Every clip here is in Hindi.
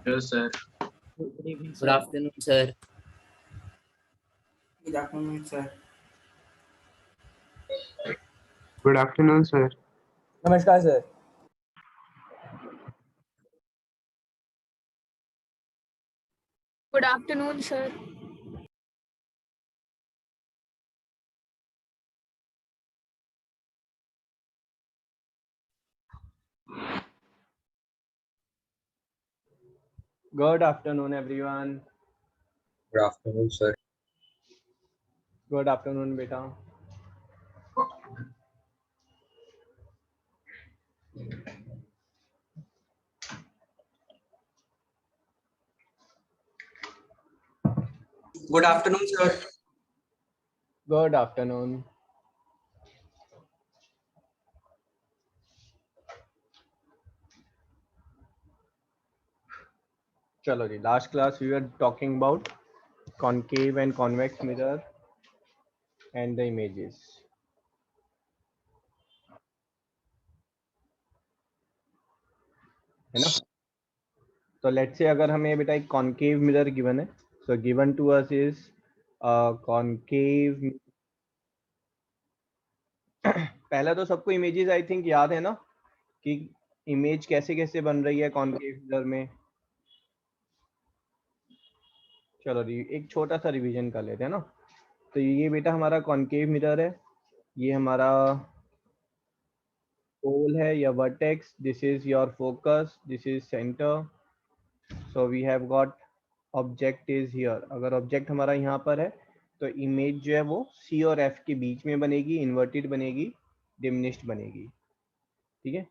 Hello, sir. Good evening, Good sir. afternoon, sir. Good afternoon, sir. Good afternoon, sir. Namaskar, sir. Good afternoon, sir. Good afternoon, everyone. Good afternoon, sir. Good afternoon, beta. Good afternoon, sir. Good afternoon. Chalo ji, last class we were talking about concave and convex mirror and the images. है ना? तो let's say अगर हमें बेटा एक concave mirror given है, so given to us is concave. पहला तो सबको images I think याद है ना कि image कैसे कैसे बन रही है concave mirror में. चलो जी एक छोटा सा रिवीजन कर लेते हैं ना. तो ये बेटा हमारा कॉन्केव मिरर है, ये हमारा पोल है या vertex, this is your focus, this is centre. So we have got object is here. अगर ऑब्जेक्ट हमारा यहाँ पर है तो इमेज जो है वो सी और एफ के बीच में बनेगी, इन्वर्टेड बनेगी, डिमिनिश्ड बनेगी. ठीक है.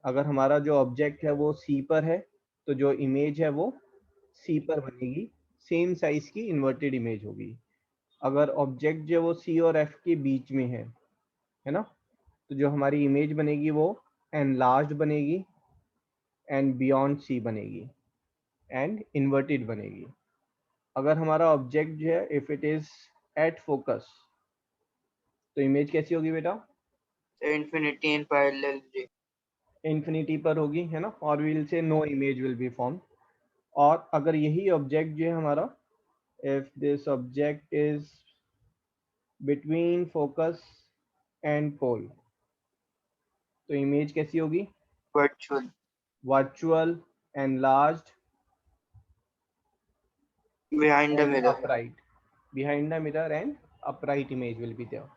अगर हमारा जो ऑब्जेक्ट है वो सी पर है तो जो इमेज है वो सी पर बनेगी, सेम साइज की इन्वर्टेड इमेज होगी. अगर ऑब्जेक्ट जो वो सी और एफ के बीच में है ना, तो जो हमारी इमेज बनेगी वो एनलार्ज्ड बनेगी एंड बियॉन्ड सी बनेगी एंड इन्वर्टेड बनेगी. अगर हमारा ऑब्जेक्ट जो है if it is at focus तो इमेज कैसी होगी बेटा? Infinity in parallel. इन्फिनिटी पर होगी, है ना. और we will see no image will be form. और अगर यही ऑब्जेक्ट जो है हमारा, if this object is between focus and pole तो इमेज कैसी होगी? Virtual. Virtual, enlarged, Behind the mirror. upright. Behind the mirror and upright image will be there.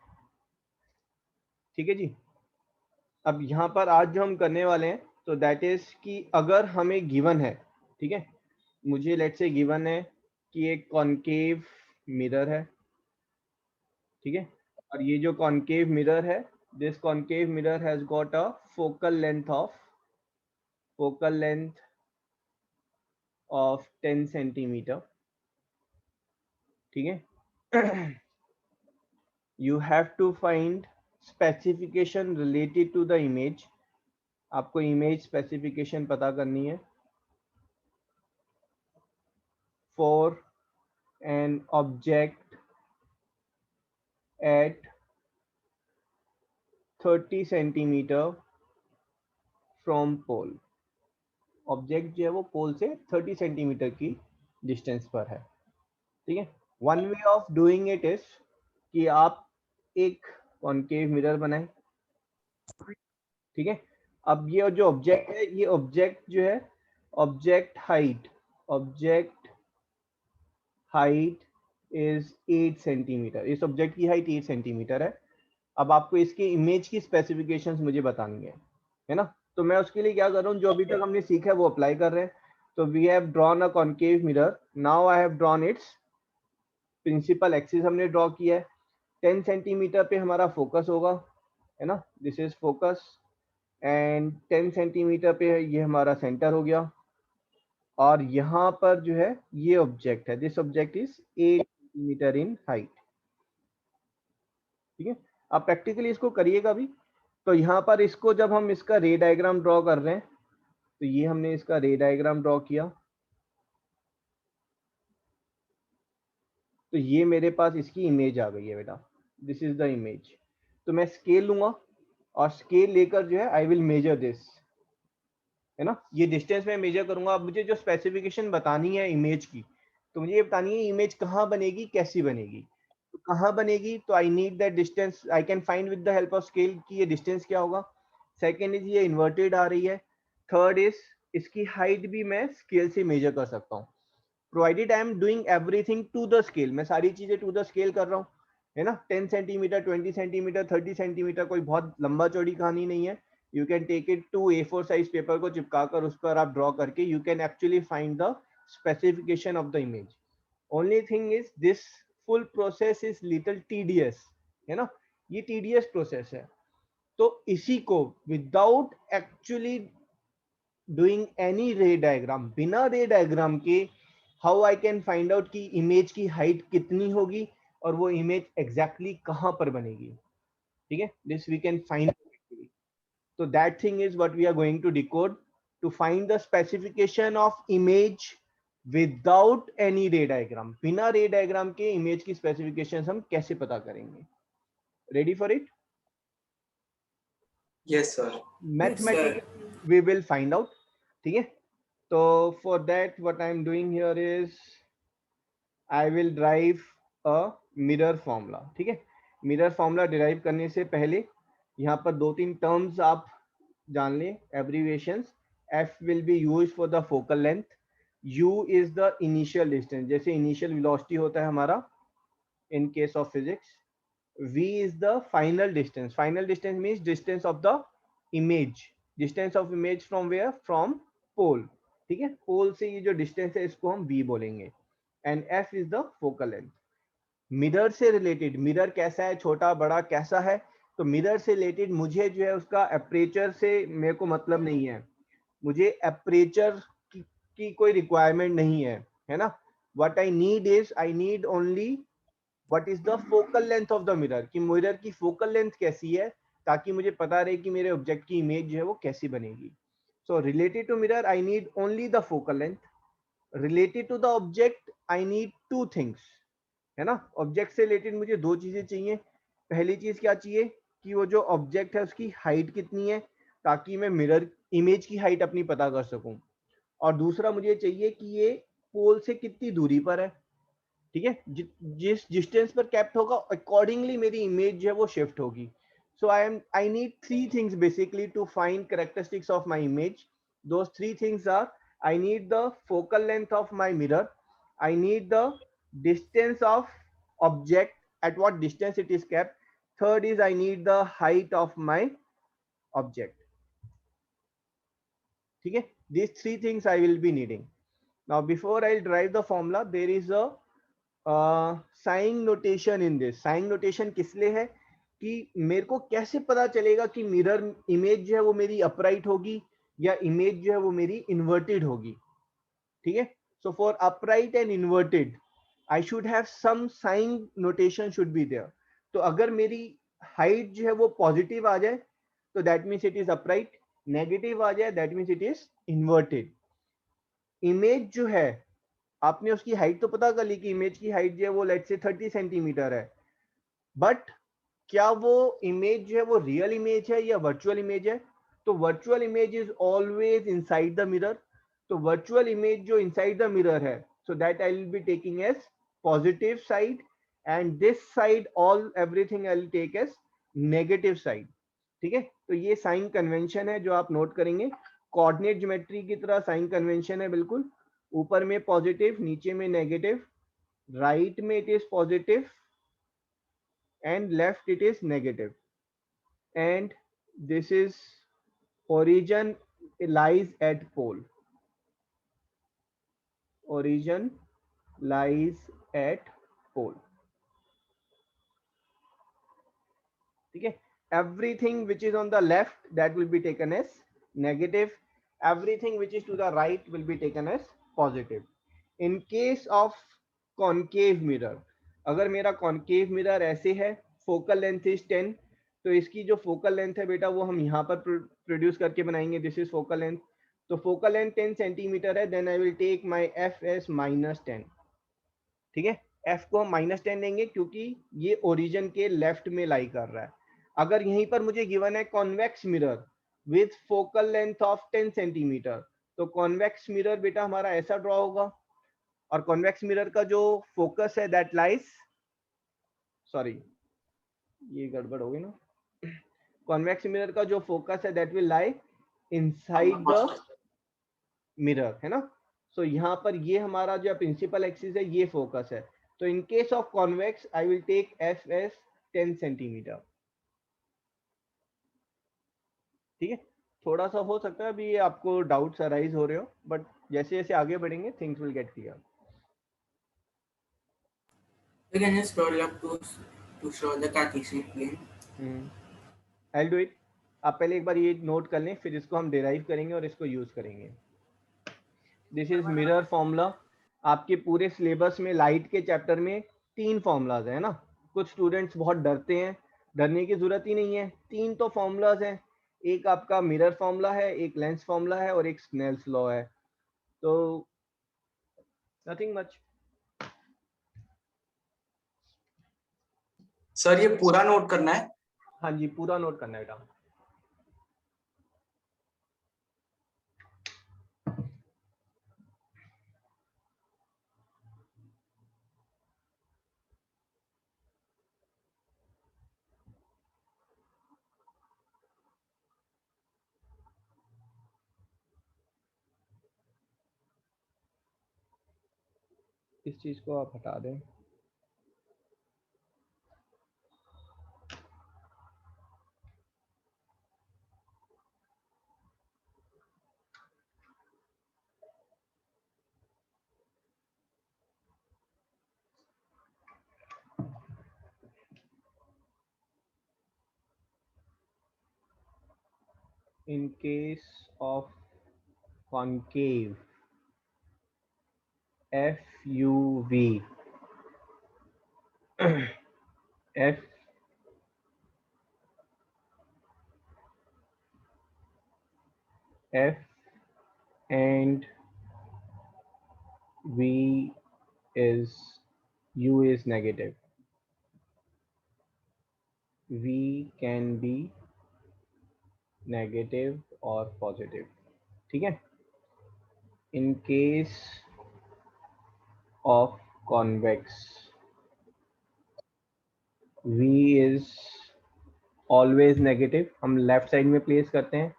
ठीक है जी. अब यहाँ पर आज जो हम करने वाले हैं तो दैट इज कि अगर हमें गिवन है, ठीक है, मुझे लेट्स से गिवन है कि एक कॉन्केव मिरर है. ठीक है. और ये जो कॉन्केव मिरर है, this concave mirror has got a focal length of 10 centimetre. ठीक है. You have to find specification related to the image. आपको image specification पता करनी है for an object at 30 centimeter from pole. Object जो है वो पोल से 30 सेंटीमीटर की डिस्टेंस पर है. ठीक है. One way of doing it is कि आप एक कॉन्केव मिरर बनाएं. ठीक है. अब ये जो ऑब्जेक्ट है, ये ऑब्जेक्ट जो है, ऑब्जेक्ट हाइट इज 8 सेंटीमीटर. इस ऑब्जेक्ट की हाइट 8 सेंटीमीटर है. अब आपको इसकी इमेज की स्पेसिफिकेशंस मुझे बतानी है ना. तो मैं उसके लिए क्या कर रहा हूँ, जो अभी तक हमने सीखा है वो अप्लाई कर रहे हैं. तो we have drawn a concave mirror. Now I have drawn its principal axis, हमने ड्रॉ किया है. 10 सेंटीमीटर पे हमारा फोकस होगा, है ना. This is focus and 10 centimetre पे ये हमारा सेंटर हो गया. और यहाँ पर जो है ये ऑब्जेक्ट है, this object is 8 centimetre in height. ठीक है. आप प्रैक्टिकली इसको करिएगा अभी. तो यहाँ पर इसको जब हम इसका रे डायग्राम ड्रॉ कर रहे हैं तो ये हमने इसका रे डायग्राम ड्रॉ किया. तो ये मेरे पास इसकी इमेज आ गई है बेटा. This is the image. तो मैं स्केल लूंगा और स्केल लेकर जो है आई विल मेजर दिस. है ना, ये डिस्टेंस मैं मेजर करूंगा। अब मुझे जो स्पेसिफिकेशन बतानी है इमेज की, तो मुझे ये बतानी है इमेज कहाँ बनेगी, कैसी बनेगी। तो कहाँ बनेगी, तो I need that distance, I can find with the help of scale कि ये डिस्टेंस क्या होगा। सेकेंड इज ये इन्वर्टेड आ रही है। थर्ड इज इसकी हाइट भी मैं स्केल से मेजर कर सकता हूँ, provided I am doing everything to the scale. मैं सारी चीजें टू द स्केल कर रहा हूँ, है ना। 10 सेंटीमीटर, 20 सेंटीमीटर, 30 सेंटीमीटर, कोई बहुत लंबा चौड़ी कहानी नहीं है। You can take it to A4 size paper को चिपका कर उस पर आप ड्रॉ करके you can actually find the specification of the image. Only thing is this full process is little tedious, है ना, ये टीडियस प्रोसेस है। तो इसी को without actually doing any ray diagram, बिना रे डायग्राम के how I can find out कि इमेज की हाइट कितनी होगी और वो इमेज एग्जैक्टली कहां पर बनेगी। ठीक है, this we can find. So that thing is what we are going to decode to find the specification of image without any ray diagram. बिना ray diagram के image की specifications हम कैसे पता करेंगे? Ready for it? Yes, sir. Mathematically we will find out. ठीक है? तो for that what I am doing here is I will derive a mirror formula. ठीक है? Mirror formula derive करने से पहले यहाँ पर दो तीन terms आप जान लें, abbreviations. F will be used for the focal length. U is the initial distance, जैसे initial velocity होता है हमारा in case of physics. V is the final distance. Final distance means distance of the image. Distance of image from where? From pole. ठीक है, pole से ये जो distance है इसको हम V बोलेंगे. And F is the focal length. Mirror से रिलेटेड, मिरर कैसा है, छोटा बड़ा कैसा है, तो मिरर से रिलेटेड मुझे जो है उसका एपरेचर से मेरे को मतलब नहीं है, मुझे एपरेचर की कोई रिक्वायरमेंट नहीं है ना। What I need is I need only what is the focal length of the mirror, कि मिरर की फोकल लेंथ कैसी है, ताकि मुझे पता रहे कि मेरे ऑब्जेक्ट की इमेज जो है वो कैसी बनेगी। So related to mirror I need only the focal length. Related to the object I need two things, है ना। ऑब्जेक्ट से रिलेटेड मुझे दो चीजें चाहिए। पहली चीज क्या चाहिए कि वो जो ऑब्जेक्ट है उसकी हाइट कितनी है, ताकि मैं मिरर इमेज की हाइट अपनी पता कर सकूं। और दूसरा मुझे चाहिए कि ये पोल से कितनी दूरी पर है। ठीक है, जिस डिस्टेंस पर कैप्ट होगा अकॉर्डिंगली मेरी इमेज जो है वो शिफ्ट होगी। So I need three things basically to find characteristics of my image. Those three things are, I need the focal length of my mirror, I need the distance of object, at what distance it is kept, third is I need the height of my object. ठीक है, these three things I will be needing. Now before I derive the formula, there is a sign notation in this. sign notation किस लिए है कि मेरे को कैसे पता चलेगा कि मिरर इमेज जो है वो मेरी अपराइट होगी या इमेज जो है वो मेरी इन्वर्टेड होगी। ठीक है, so for upright and inverted I should have some sign notation should be there. तो अगर मेरी हाइट जो है वो पॉजिटिव आ जाए तो that means it is upright, negative आ जाए that means it is inverted. Image जो है आपने उसकी हाइट तो पता कर ली कि इमेज की हाइट जो है वो लेट्स से 30 सेंटीमीटर है, बट क्या वो इमेज जो है वो रियल इमेज है या वर्चुअल इमेज है? तो virtual image is always inside the mirror. तो वर्चुअल इमेज जो इनसाइड द मिरर है, so that I will be taking as positive side, and this side all everything I will take as negative side. ठीक है, तो ये साइन कन्वेंशन है जो आप नोट करेंगे। कोऑर्डिनेट ज्योमेट्री की तरह साइन कन्वेंशन है बिल्कुल। ऊपर में पॉजिटिव, नीचे में नेगेटिव, राइट में it is positive and left it is negative, and this is origin lies at pole, origin lies at pole. ठीक है, everything which is on the left that will be taken as negative, everything which is to the right will be taken as positive. In case of concave mirror, अगर मेरा concave mirror ऐसे है, focal length is 10, तो इसकी जो focal length है बेटा वो हम यहाँ पर प्रोड्यूस करके बनाएंगे। दिस इज focal length, तो focal length 10 सेंटीमीटर है, then I will take my f as -10। ठीक है, f को हम -10 लेंगे क्योंकि ये ओरिजिन के लेफ्ट में लाई कर रहा है। अगर यहीं पर मुझे गिवन है convex mirror, with focal length of 10 centimetre. तो कॉन्वेक्स मिरर बेटा हमारा ऐसा ड्रॉ होगा, और कॉन्वेक्स मिरर का जो फोकस है दैट लाइज, सॉरी ये गड़बड़ हो गई ना, कॉन्वेक्स मिरर का जो फोकस है that will lie inside the mirror, है ना। सो यहाँ पर ये हमारा जो प्रिंसिपल एक्सिस है ये फोकस है। तो in case of convex I will take f as 10 centimetre. ठीक है, थोड़ा सा हो सकता है अभी ये आपको डाउट्स अराइज हो रहे हो, बट जैसे जैसे आगे बढ़ेंगे things will get clear. You can just scroll up to show the Cartesian plane. I'll do it। आप पहले एक बार ये नोट कर लें, फिर इसको हम डिराइव करेंगे और इसको यूज करेंगे। This is mirror formula. आपके पूरे सिलेबस में लाइट के चैप्टर में 3 फॉर्मूलाज है ना। कुछ स्टूडेंट्स बहुत डरते हैं, डरने की जरूरत ही नहीं है। 3 तो फॉर्मूलाज हैं, एक आपका मिरर फॉर्मूला है, एक लेंस फॉर्मूला है और एक स्नेल्स लॉ है। तो नथिंग मच। सर ये पूरा नोट करना है? हाँ जी, पूरा नोट करना है बेटा। इस चीज को आप हटा दें। In case of concave, FUV, F and V is U is negative. V can be negative or positive। ठीक है। In case of convex, V is always negative। हम लेफ्ट साइड में प्लेस करते हैं।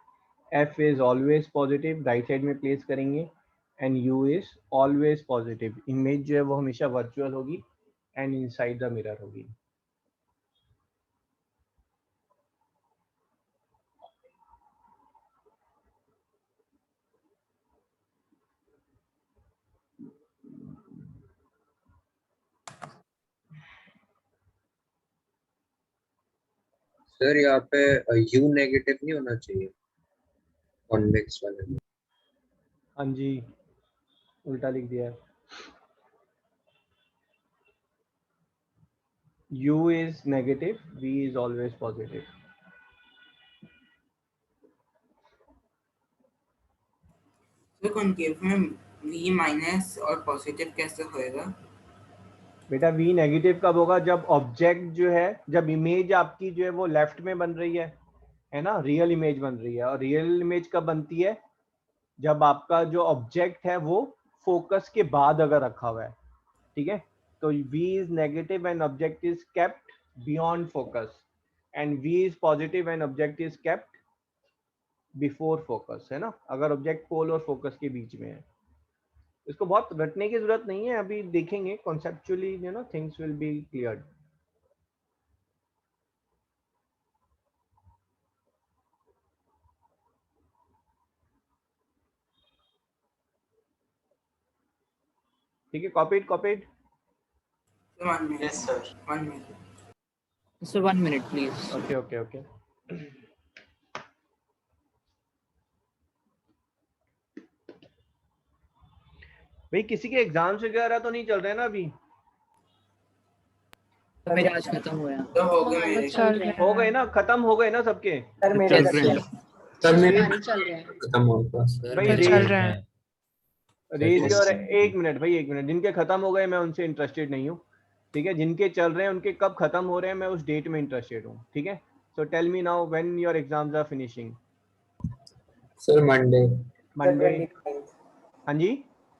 F is always positive, right side में प्लेस करेंगे। And U is always positive। Image जो है वो हमेशा वर्चुअल होगी एंड इनसाइड द मिरर होगी। सर यहाँ पे यू नेगेटिव नहीं होना चाहिए कॉन्वेक्स वाले में। हाँ जी, उल्टा लिख दिया है। U is negative, V is always positive। तो कॉन्केव में V माइनस और पॉजिटिव कैसे होएगा? बेटा V नेगेटिव कब होगा? जब ऑब्जेक्ट जो है, जब इमेज आपकी जो है वो लेफ्ट में बन रही है ना, रियल इमेज बन रही है। और रियल इमेज कब बनती है? जब आपका जो ऑब्जेक्ट है वो फोकस के बाद अगर रखा हुआ है। ठीक है, तो V is negative and object is kept beyond focus, and V is positive and object is kept before focus, है ना। अगर ऑब्जेक्ट पोल और फोकस के बीच में है। इसको बहुत रटने की जरूरत नहीं है, अभी देखेंगे conceptually, you know, things will be cleared. ठीक है, copied. So 1 minute. Yes, sir. 1 minute. So 1 minute, please. Okay. भाई किसी के एग्जाम्स वगैरह तो नहीं चल रहे ना अभी? मेरे आज खत्म हुआ। तो हो गए मेरे। हो गए ना, खत्म हो गए ना सबके? चल रहे हैं। सर मेरे चल रहा है। खत्म होगा सर। भाई चल रहा है। रेज योर, एक मिनट भाई, एक मिनट। जिनके खत्म हो गए मैं उनसे इंटरेस्टेड नहीं हूँ। ठीक है, जिनके चल रहे हैं उनके कब खत्म हो रहे हैं मैं उस डेट में इंटरेस्टेड हूँ। ठीक है, so tell me now when your exams are finishing. Sir Monday. Monday 29th हाँ जी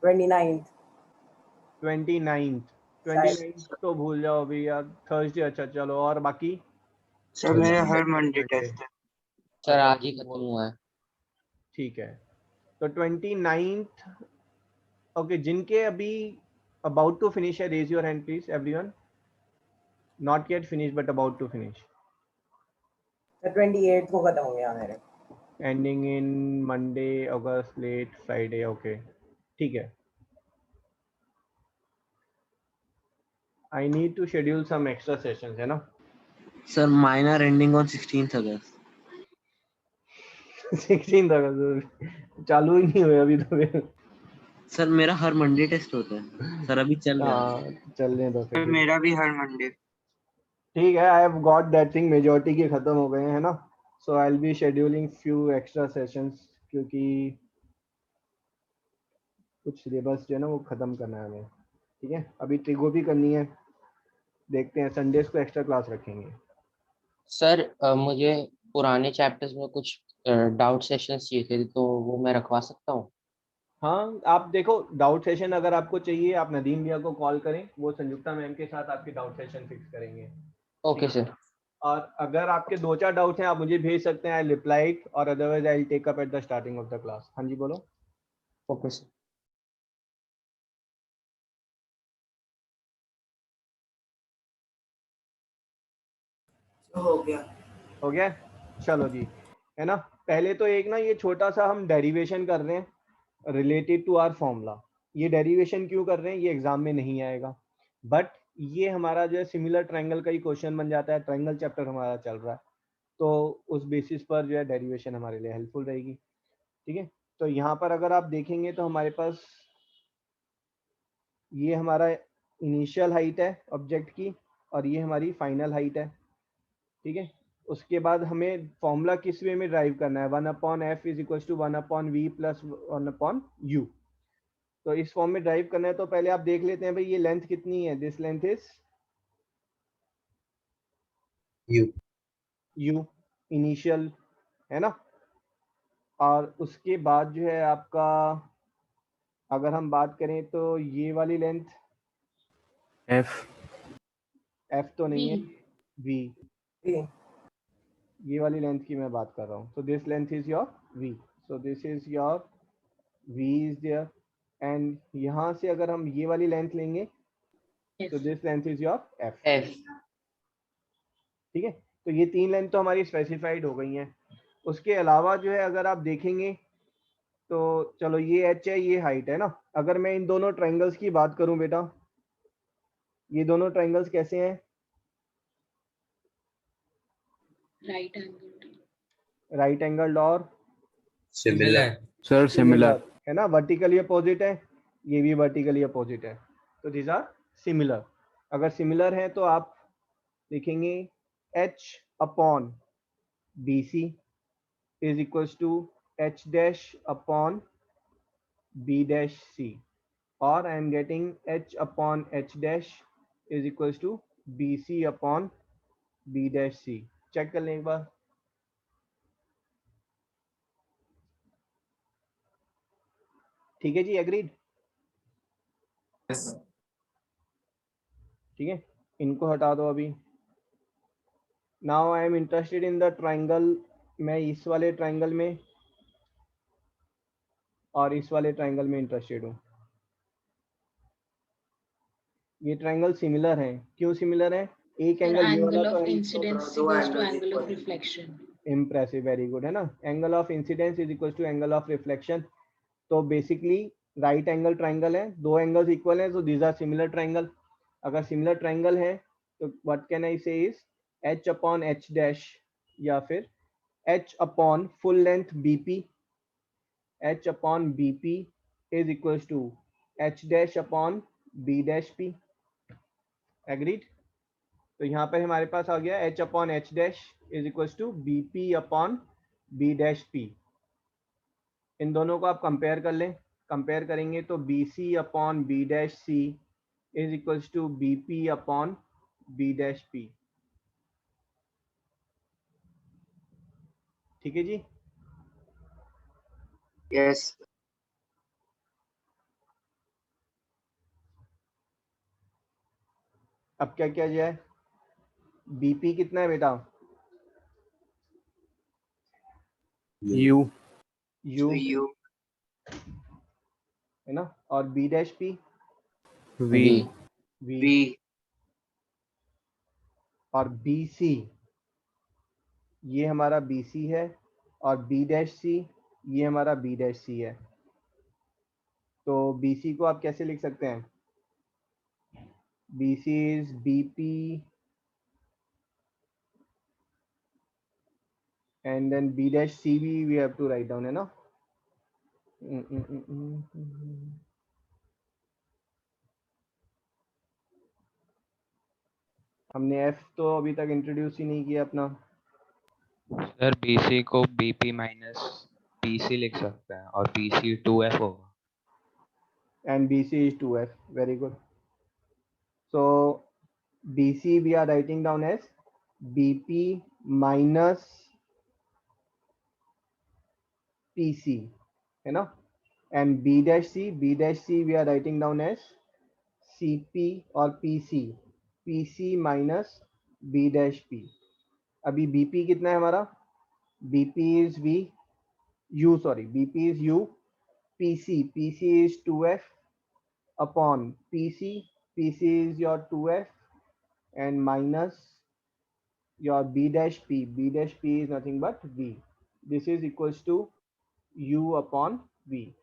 29th 29th शायद 29th तो भूल जाओ अभी यार, थर्सडे। अच्छा चलो, और बाकी सर मेरा हर मंडे Monday। टेस्ट है। सर आज ही खत्म हुआ है। ठीक है, तो 29th। ओके, जिनके अभी अबाउट टू फिनिश है, raise your hand please everyone. Not yet finish but about to finish. Sir 28th को खत्म हो गया मेरे। Ending in Monday August late Friday. Okay ठीक है। I need to schedule some extra sessions, है ना। Sir minor ending on 16th August. 16 अगस्त चालू ही नहीं हुए अभी तो फिर। सर मेरा हर मंडे टेस्ट होता है सर, अभी चल रहा है। हाँ चलने दो सर फिर। मेरा भी हर मंडे। ठीक है, I have got that thing, majority के खत्म हो गए हैं ना। So I will be scheduling few extra sessions, क्योंकि कुछ सिलेबस जो है ना वो खत्म करना है हमें। ठीक है, अभी ट्रिगो भी करनी है, देखते हैं संडेज को एक्स्ट्रा क्लास रखेंगे। सर मुझे पुराने चैप्टर्स में कुछ डाउट सेशंस चाहिए थे, तो वो मैं रखवा सकता हूँ? हाँ आप देखो, डाउट सेशन अगर आपको चाहिए आप नदीम भैया को कॉल करें, वो संयुक्ता मैम के साथ आपके डाउट सेशन फिक्स करेंगे। Okay sir. और अगर आपके 2-4 डाउट्स हैं आप मुझे भेज सकते हैं, आई रिप्लाई इट, और otherwise I will take up at the starting of the class. हाँ जी बोलो। Okay sir. हो गया। हो गया, चलो जी, है ना। पहले तो एक ना ये छोटा सा हम डेरिवेशन कर रहे हैं रिलेटेड टू आवर फॉर्मूला। ये डेरिवेशन क्यों कर रहे हैं, ये एग्जाम में नहीं आएगा, बट ये हमारा जो है सिमिलर ट्रायंगल का ही क्वेश्चन बन जाता है। ट्रायंगल चैप्टर हमारा चल रहा है, तो उस बेसिस पर जो है डेरिवेशन हमारे लिए हेल्पफुल रहेगी। ठीक है, तो यहाँ पर अगर आप देखेंगे तो हमारे पास ये हमारा इनिशियल हाइट है ऑब्जेक्ट की, और ये हमारी फाइनल हाइट है। ठीक है, उसके बाद हमें फॉर्मूला किस वे में ड्राइव करना है, 1/f is equal to 1/v plus 1/u। तो इस फॉर्म में ड्राइव करना है, तो पहले आप देख लेते हैं भाई ये लेंथ कितनी है। This length is u initial, है ना। और उसके बाद जो है आपका, अगर हम बात करें तो ये वाली लेंथ f तो नहीं है, v, ये वाली लेंथ की मैं बात कर रहा हूँ। So this length is your v, so this is your v is there, and यहाँ से अगर हम ये वाली लेंथ लेंगे तो this length is your f। ठीक है, तो ये 3 लेंथ तो हमारी स्पेसिफाइड हो गई हैं। उसके अलावा जो है अगर आप देखेंगे तो चलो ये h है, ये हाइट है ना। अगर मैं इन दोनों ट्रायंगल्स की बात करूं बेटा, ये दोनों ट्रायंगल्स कैसे हैं, राइट एंगल और सिमिलर। Sir, similar. है ना, वर्टिकली अपोजिट है, ये भी वर्टिकली अपोजिट है, तो दीज आर सिमिलर। अगर सिमिलर है तो आप लिखेंगे h upon B C is equals to h dash upon b dash c, और I am getting h upon h dash is equals to B C upon b dash c। Check कर लें एक बार। ठीक है जी, एग्रीड। ठीक है, इनको हटा दो अभी। Now I am interested in the triangle, मैं इस वाले ट्राइंगल में और इस वाले ट्राइंगल में इंटरेस्टेड हूँ। ये ट्राइंगल सिमिलर हैं, क्यों सिमिलर है, एक एंगल ये वाला तो है, इम्प्रेसिव, वेरी गुड, है ना। Angle of incidence is equal to angle of reflection. तो बेसिकली राइट एंगल ट्राइंगल है, दो एंगल्स इक्वल हैं, so these are similar triangle. अगर सिमिलर ट्राइंगल है तो what can I say is h upon h dash, या फिर h upon full length bp, h upon bp is equal to h dash upon b dash p। Agreed. तो यहाँ पर हमारे पास आ गया h upon h dash is equal to bp upon b dash p। इन दोनों को आप कंपेयर कर लें, कंपेयर करेंगे तो bc upon b dash c is equal to bp upon b dash p। ठीक है जी। Yes. अब क्या किया जाए? बीपी कितना है बेटा? U. U U. है ना, और B dash P V. V V. और बी सी, ये हमारा बी सी है, और बी डैश सी ये हमारा बी डैश सी है। तो बी सी को आप कैसे लिख सकते हैं? B C is B P and then b dash cb we have to write down, है ना? हमने f तो अभी तक इंट्रोड्यूस ही नहीं किया अपना। सर BC को BP माइनस PC लिख सकते हैं और PC 2F होगा। And bc is 2f, very good. So bc we are writing down as bp minus pc, है ना? And b dash c we are writing down as cp और pc minus b dash p। अभी bp कितना है हमारा? bp is bp is u, pc is 2f upon pc is your 2f and minus your b dash p is nothing but v. This is equals to u upon v.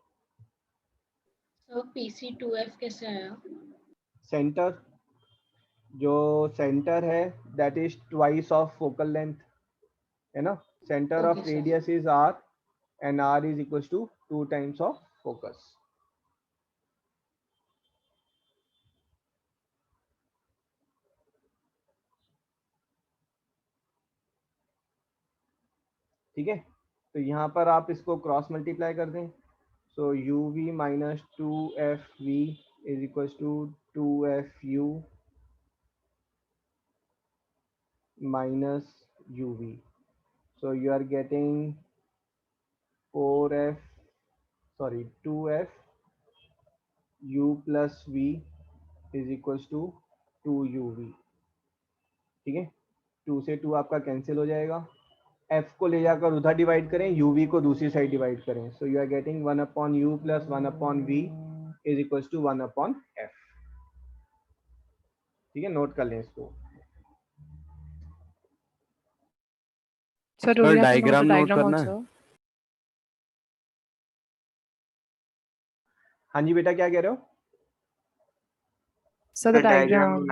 So PC2F कैसे आया? सेंटर, जो सेंटर है that is twice of focal length, है ना? Center of Okay, sir. radius is r and r is equals to 2 times of focus. ठीक है, तो यहाँ पर आप इसको क्रॉस मल्टीप्लाई कर दें। So U V minus 2FV is equal to 2FU minus UV. So you are getting 2F U plus V is equals to 2UV। ठीक है, 2 से 2 आपका कैंसिल हो जाएगा, F को ले जाकर उधर डिवाइड करें, UV को दूसरी साइड डिवाइड करें। So you are getting 1 upon U plus 1 upon V is equals to 1 upon F। ठीक है, नोट कर लें इसको। Sir, do we have to note the diagram also? हाँ जी बेटा, क्या कह रहे हो? Sir, the diagram.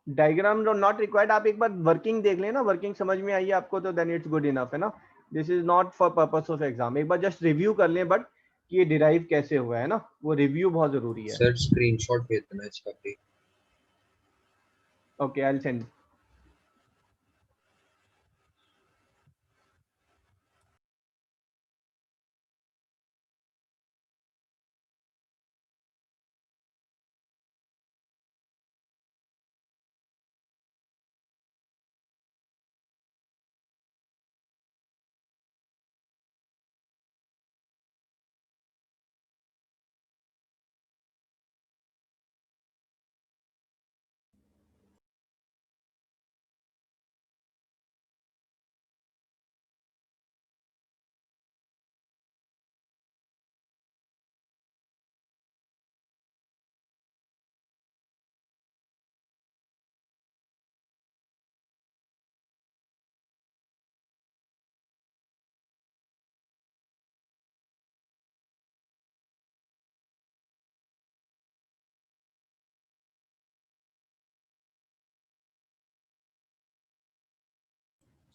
Diagram not required, आप एक बार वर्किंग देख लेना, वर्किंग समझ में आई आपको तो देन इट्स गुड इनफ, है ना? This is not for purpose of exam, एक बार जस्ट रिव्यू कर लें बट कि ये डिराइव कैसे हुआ है ना, वो रिव्यू बहुत जरूरी है। सर स्क्रीनशॉट भेज देना इसका भी। Okay, I will send.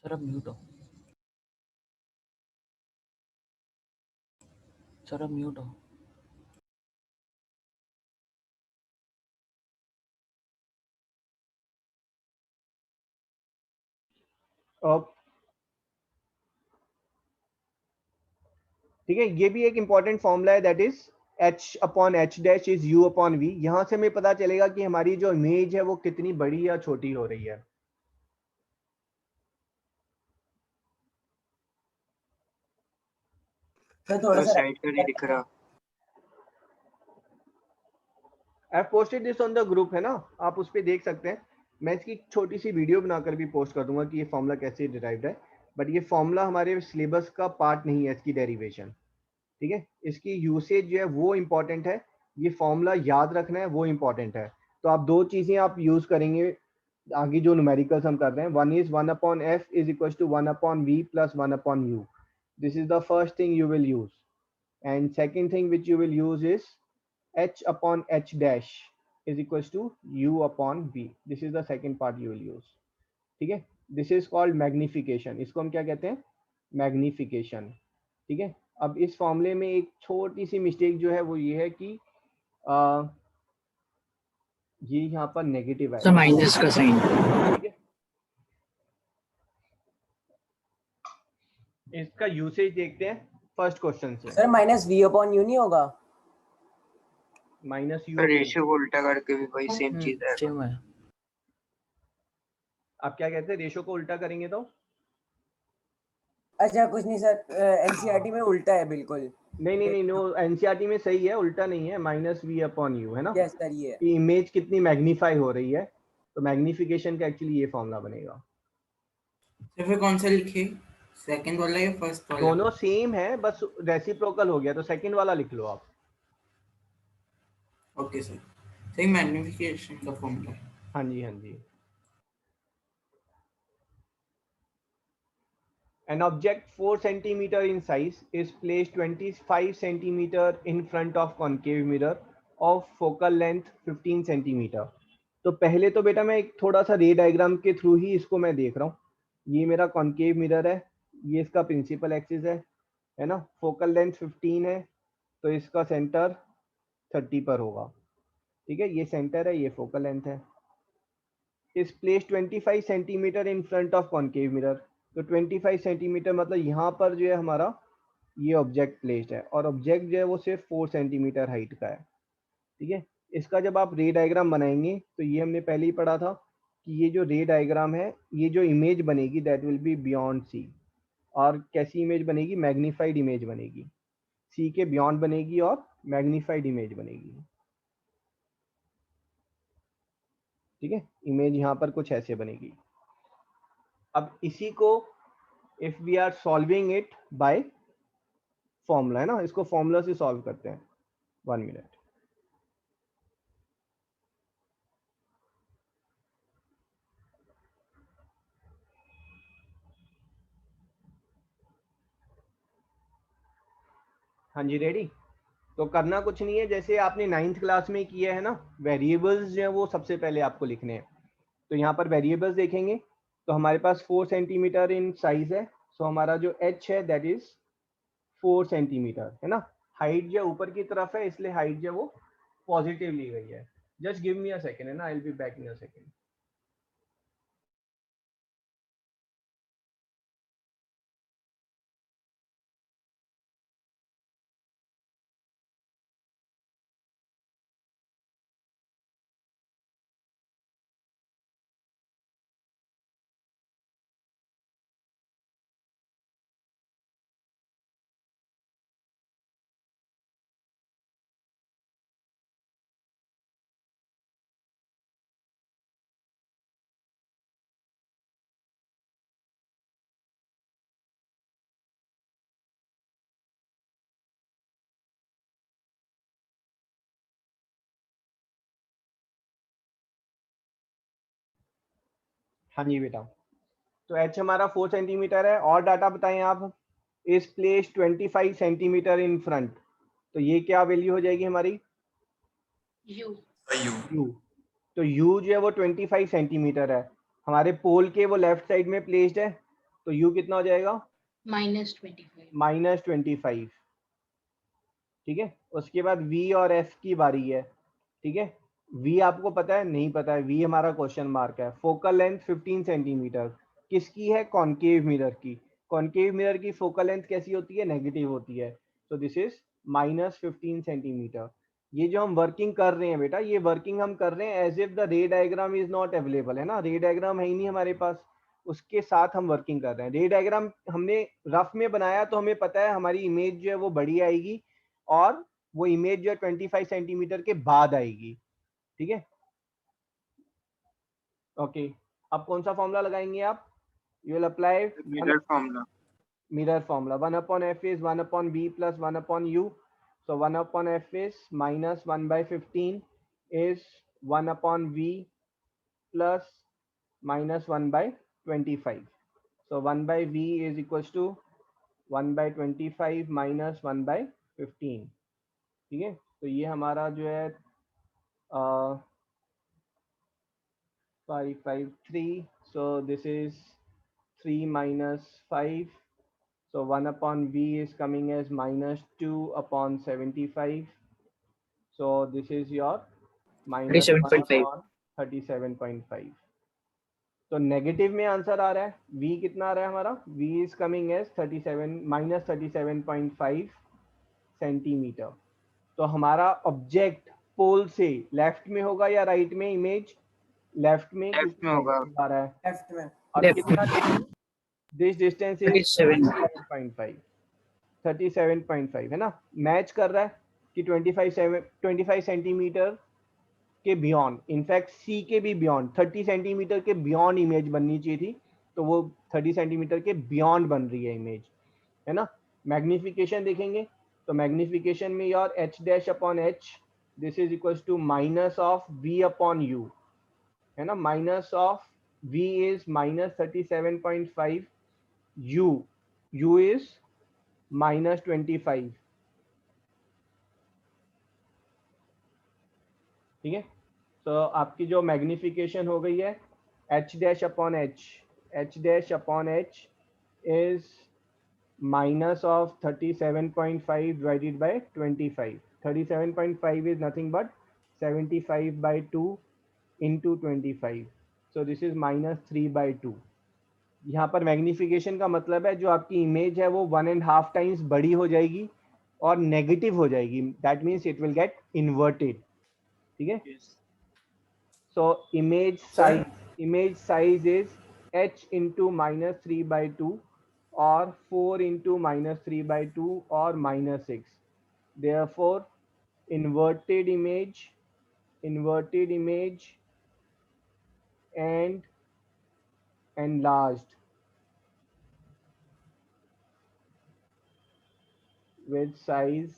Sir अब म्यूट हो, सर अब म्यूट हो। ठीक है, ये भी एक इंपॉर्टेंट फॉर्मूला है, that is h upon h dash is u upon v। यहां से हमें पता चलेगा कि हमारी जो इमेज है वो कितनी बड़ी या छोटी हो रही है। सर थोड़ा सा साइड का नहीं दिख रहा। I posted this on the group, है ना, आप उस पर देख सकते हैं। मैं इसकी छोटी सी वीडियो बनाकर भी पोस्ट कर दूंगा कि ये फॉर्मूला कैसे डिराइव्ड है, बट ये फॉर्मूला हमारे सिलेबस का पार्ट नहीं है, इसकी डेरिवेशन, ठीक है। इसकी यूसेज जो है वो इम्पोर्टेंट है, ये फॉर्मूला याद रखना है वो इम्पोर्टेंट है। तो आप दो चीजें आप यूज करेंगे आगे जो न्यूमेरिकल्स हम कर रहे हैं। One is 1/f is equal to 1/v plus 1/u, this is the first thing you will use, and second thing which you will use is h/h dash is equals to u/v, this is the second part you will use, ठीक है। दिस इज कॉल्ड मैग्निफिकेशन, इसको हम क्या कहते हैं, मैग्निफिकेशन, ठीक है। अब इस फॉर्मूले में एक छोटी सी मिस्टेक जो है वो ये है कि ये यहाँ पर नेगेटिव है, माइनस का साइन। ठीक है। इसका यूसेज देखते हैं फर्स्ट क्वेश्चन से। Sir minus v upon u नहीं होगा? माइनस यू, रेशियो को उल्टा करके भी वही सेम चीज है। सेम है। आप क्या कहते हैं, रेशो को उल्टा करेंगे तो? अच्छा कुछ नहीं सर, एनसीईआरटी में उल्टा है बिल्कुल। नहीं, नो, एनसीईआरटी में सही है, उल्टा नहीं है, माइनस वी अपॉन यू, है ना। यस सर ये कि इमेज कितनी मैग्नीफाई हो रही है, तो मैग्निफिकेशन का एक्चुअली ये फॉर्मूला बनेगा। तो फिर कौन सा लिखे, सेकंड वाला या फर्स्ट वाला? दोनों सेम है, बस रेसिप्रोकल हो गया, तो सेकंड वाला लिख लो आप। ओके सर, सही मैग्निफिकेशन का फॉर्मूला है। हाँ जी, हाँ जी। An object 4 centimeter in size is placed 25 centimeter in front of concave mirror of focal length 15 centimeter। तो पहले तो बेटा मैं एक थोड़ा सा रे डायग्राम के थ्रू ही इसको मैं देख रहा हूँ। ये मेरा कॉन्केव मिरर है, ये इसका प्रिंसिपल एक्सिस है ना। फोकल लेंथ 15 है, तो इसका सेंटर 30 पर होगा, ठीक है। ये सेंटर है, ये फोकल लेंथ है। इस place 25 centimetre in front of concave mirror, तो 25 सेंटीमीटर मतलब यहाँ पर जो है हमारा ये ऑब्जेक्ट प्लेस्ड है, और ऑब्जेक्ट जो है वो सिर्फ 4 सेंटीमीटर हाइट का है, ठीक है। इसका जब आप रे डायग्राम बनाएंगे तो ये हमने पहले ही पढ़ा था कि ये जो रे डायग्राम है, ये जो इमेज बनेगी that will be beyond C. और कैसी इमेज बनेगी, मैग्नीफाइड इमेज बनेगी, सी के बियॉन्ड बनेगी और मैग्नीफाइड इमेज बनेगी, ठीक है। इमेज यहाँ पर कुछ ऐसे बनेगी। अब इसी को if we are solving it by formula, है ना, इसको फॉर्मूला से सॉल्व करते हैं। 1 मिनट। हाँ जी, रेडी। तो करना कुछ नहीं है, जैसे आपने 9th क्लास में किया है ना, वेरिएबल्स जो है वो सबसे पहले आपको लिखने हैं। तो यहाँ पर वेरिएबल्स देखेंगे तो हमारे पास 4 सेंटीमीटर इन साइज है, सो हमारा जो h है दैट इज 4 सेंटीमीटर, है ना। हाइट जो ऊपर की तरफ है, इसलिए हाइट जो वो पॉजिटिव ली गई है। Just give me a second, है ना, आई will be back in a second. हाँ जी बेटा, तो h हमारा 4 सेंटीमीटर है, और डाटा बताएं आप। इस प्लेस 25 सेंटीमीटर इन फ्रंट, तो ये क्या वैल्यू हो जाएगी हमारी, U u। तो u जो है वो 25 सेंटीमीटर है, हमारे पोल के वो लेफ्ट साइड में प्लेस्ड है, तो u कितना हो जाएगा, -25। -25, ठीक है। उसके बाद v और f की बारी है, ठीक है। v आपको पता है, नहीं पता है, v हमारा क्वेश्चन मार्क है। फोकल लेंथ 15 सेंटीमीटर किसकी है, कॉन्केव मिरर की। कॉन्केव मिरर की फोकल लेंथ कैसी होती है, नेगेटिव होती है, तो दिस इज -15 सेंटीमीटर। ये जो हम वर्किंग कर रहे हैं बेटा, ये वर्किंग हम कर रहे हैं as if the ray diagram is not available, है ना। रे डायग्राम है ही नहीं हमारे पास, उसके साथ हम वर्किंग कर रहे हैं। रे डायग्राम हमने रफ में बनाया तो हमें पता है हमारी इमेज जो है वो बड़ी आएगी और वो इमेज जो है 25 सेंटीमीटर के बाद आएगी। ठीक है, ओके। अब कौन सा फॉर्मूला लगाएंगे आप? You will apply mirror formula. mirror formula 1 upon f is 1 upon b plus 1 upon u. So 1 upon f is minus 1 by 15 is 1 upon v plus minus 1 by 25. So 1 by v is equals to 1 by 25 minus 1 by 15. ठीक है, तो ये हमारा जो है 553. So this is 3 minus 5. So 1 upon v is coming as minus 2 upon 75. So this is your minus 1 upon 37.5. तो नेगेटिव में आंसर आ रहा है, v कितना आ रहा है हमारा? v is coming as 37 minus 37.5 centimetre. तो हमारा ऑब्जेक्ट पोल से लेफ्ट में होगा या राइट में? इमेज लेफ्ट में होगा। आ रहा है लेफ्ट में। और कितना? दिस डिस्टेंस इज 37.5 है ना, मैच कर रहा है कि 25 सेंटीमीटर के बियॉन्ड, इनफैक्ट सी के भी बियॉन्ड 30 सेंटीमीटर के बियॉन्ड इमेज बननी चाहिए थी, तो वो 30 सेंटीमीटर के बियॉन्ड बन रही है इमेज, है ना। मैग्निफिकेशन देखेंगे तो मैग्निफिकेशन में your h dash upon h this is equals to minus of v upon u, है ना। Minus of v is minus 37.5, u is minus 25. ठीक है, तो आपकी जो मैग्निफिकेशन हो गई है h dash upon h dash upon h is minus of 37.5 divided by 25. 37.5 is nothing but 75 by 2 into 25. So this is minus 3 by 2. यहाँ पर मैग्निफिकेशन का मतलब है जो आपकी इमेज है वो 1.5 टाइम्स बड़ी हो जाएगी और नेगेटिव हो जाएगी, that means it will get inverted. ठीक है, so image size is h into minus 3 by 2 और 4 इंटू माइनस 3 बाई 2 और minus 6। Therefore inverted image and enlarged with size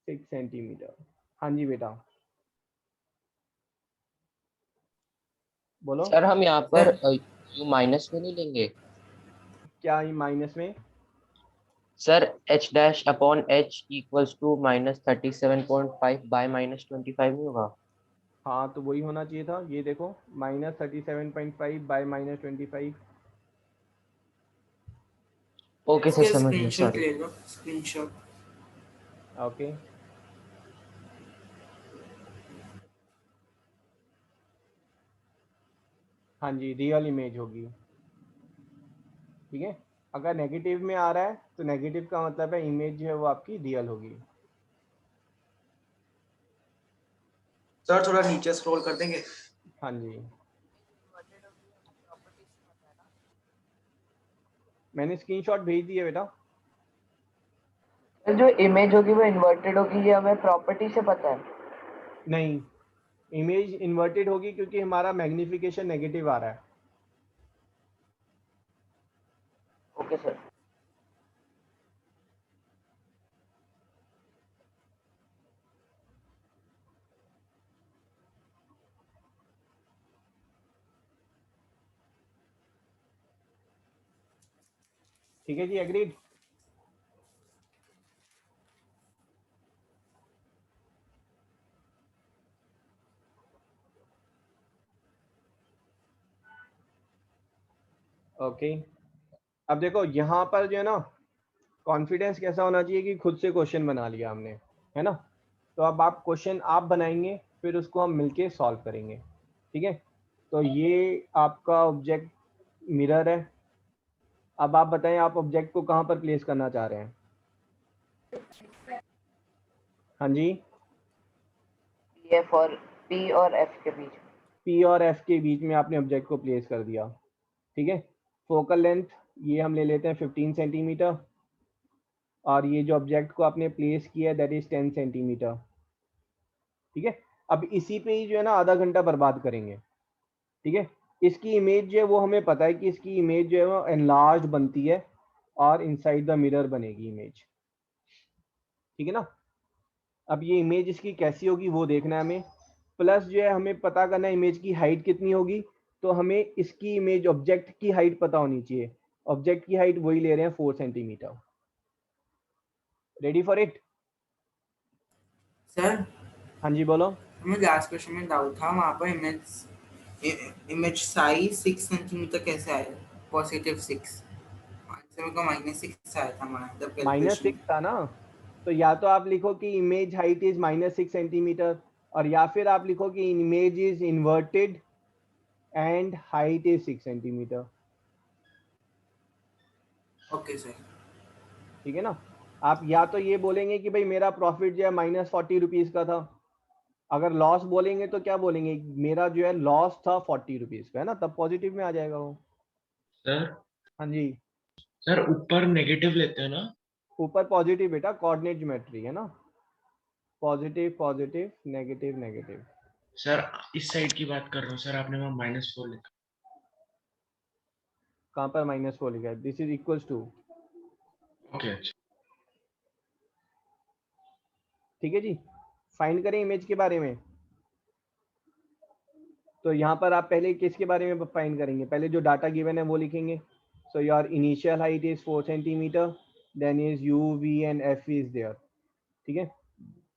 6 centimetre. हाँ जी बेटा बोलो। सर हम यहाँ पर यू माइनस में नहीं लेंगे क्या ये माइनस में? Sir h dash upon h equals to minus 37.5 by minus 25 नहीं होगा? हाँ तो वही होना चाहिए था, ये देखो minus 37.5 by minus 25। Okay sir समझ गया, स्क्रीनशॉट सॉरी। ले लो, स्क्रीनशॉट। ओके हाँ जी, रियल इमेज होगी। ठीक है, अगर नेगेटिव में आ रहा है तो नेगेटिव का मतलब है इमेज जो है वो आपकी रियल होगी। सर थोड़ा नीचे स्क्रॉल कर देंगे। हाँ जी, मैंने स्क्रीनशॉट भेज दिया बेटा। जो इमेज होगी वो इन्वर्टेड होगी, ये हमें प्रॉपर्टी से पता है। नहीं, इमेज इन्वर्टेड होगी क्योंकि हमारा मैग्निफिकेशन नेगेटिव आ रहा है। Okay sir. ठीक है जी, एग्रीड। ओके अब देखो यहाँ पर जो है ना कॉन्फिडेंस कैसा होना चाहिए कि खुद से क्वेश्चन बना लिया हमने, है ना। तो अब आप क्वेश्चन आप बनाएंगे फिर उसको हम मिलके सॉल्व करेंगे। ठीक है, तो ये आपका ऑब्जेक्ट मिरर है। अब आप बताएं आप ऑब्जेक्ट को कहाँ पर प्लेस करना चाह रहे हैं? हाँ जी, P और F के बीच। P और F के बीच में आपने ऑब्जेक्ट को प्लेस कर दिया। ठीक है। फोकल लेंथ ये हम ले लेते हैं 15 सेंटीमीटर, और ये जो ऑब्जेक्ट को आपने प्लेस किया दैट इज 10 सेंटीमीटर। ठीक है, अब इसी पे ही जो है ना आधा घंटा बर्बाद करेंगे। ठीक है, इसकी इमेज जो है वो हमें पता है कि इसकी इमेज जो है वो एनलार्ज बनती है और इनसाइड द मिरर बनेगी इमेज। ठीक है ना, अब ये इमेज इसकी कैसी होगी वो देखना है हमें, प्लस जो है हमें पता करना है इमेज की हाइट कितनी होगी। तो हमें इसकी इमेज ऑब्जेक्ट की हाइट पता होनी चाहिए, ऑब्जेक्ट की हाइट वही ले रहे हैं 4 centimetre. Ready for it? Sir हाँ जी बोलो। हमें लास्ट क्वेश्चन में डाउट था, वहाँ पर इमेज साइज 6 सेंटीमीटर कैसे आया, +6 आंसर का -6 आया था हमारा जब -6 कैलकुलेशन। था ना, तो या तो आप लिखो कि इमेज हाइट इज -6 सेंटीमीटर, और या फिर आप लिखो कि image is inverted and height is 6 centimetre. Okay sir. ठीक है ना, आप या तो ये बोलेंगे कि भाई मेरा प्रॉफिट जो है -40 रुपीज का था, अगर लॉस बोलेंगे तो क्या बोलेंगे, मेरा जो है लॉस था 40 रुपीज का, है ना, तब पॉजिटिव में आ जाएगा वो। सर हाँ जी, सर ऊपर नेगेटिव लेते हैं ना? ऊपर पॉजिटिव बेटा, कोऑर्डिनेट ज्योमेट्री है ना, positive positive negative negative. Sir इस साइड की बात कर रहा हूँ सर, आपने वहाँ -4 लिखा। कहाँ पर -4 लिखा है? This is equals to. Okay अच्छा। ठीक है जी, फाइंड करें इमेज के बारे में। तो यहाँ पर आप पहले किसके बारे में फाइंड करेंगे, पहले जो डाटा गिवन है वो लिखेंगे। So your initial height is 4 centimetre, then is u v and f is there. ठीक है,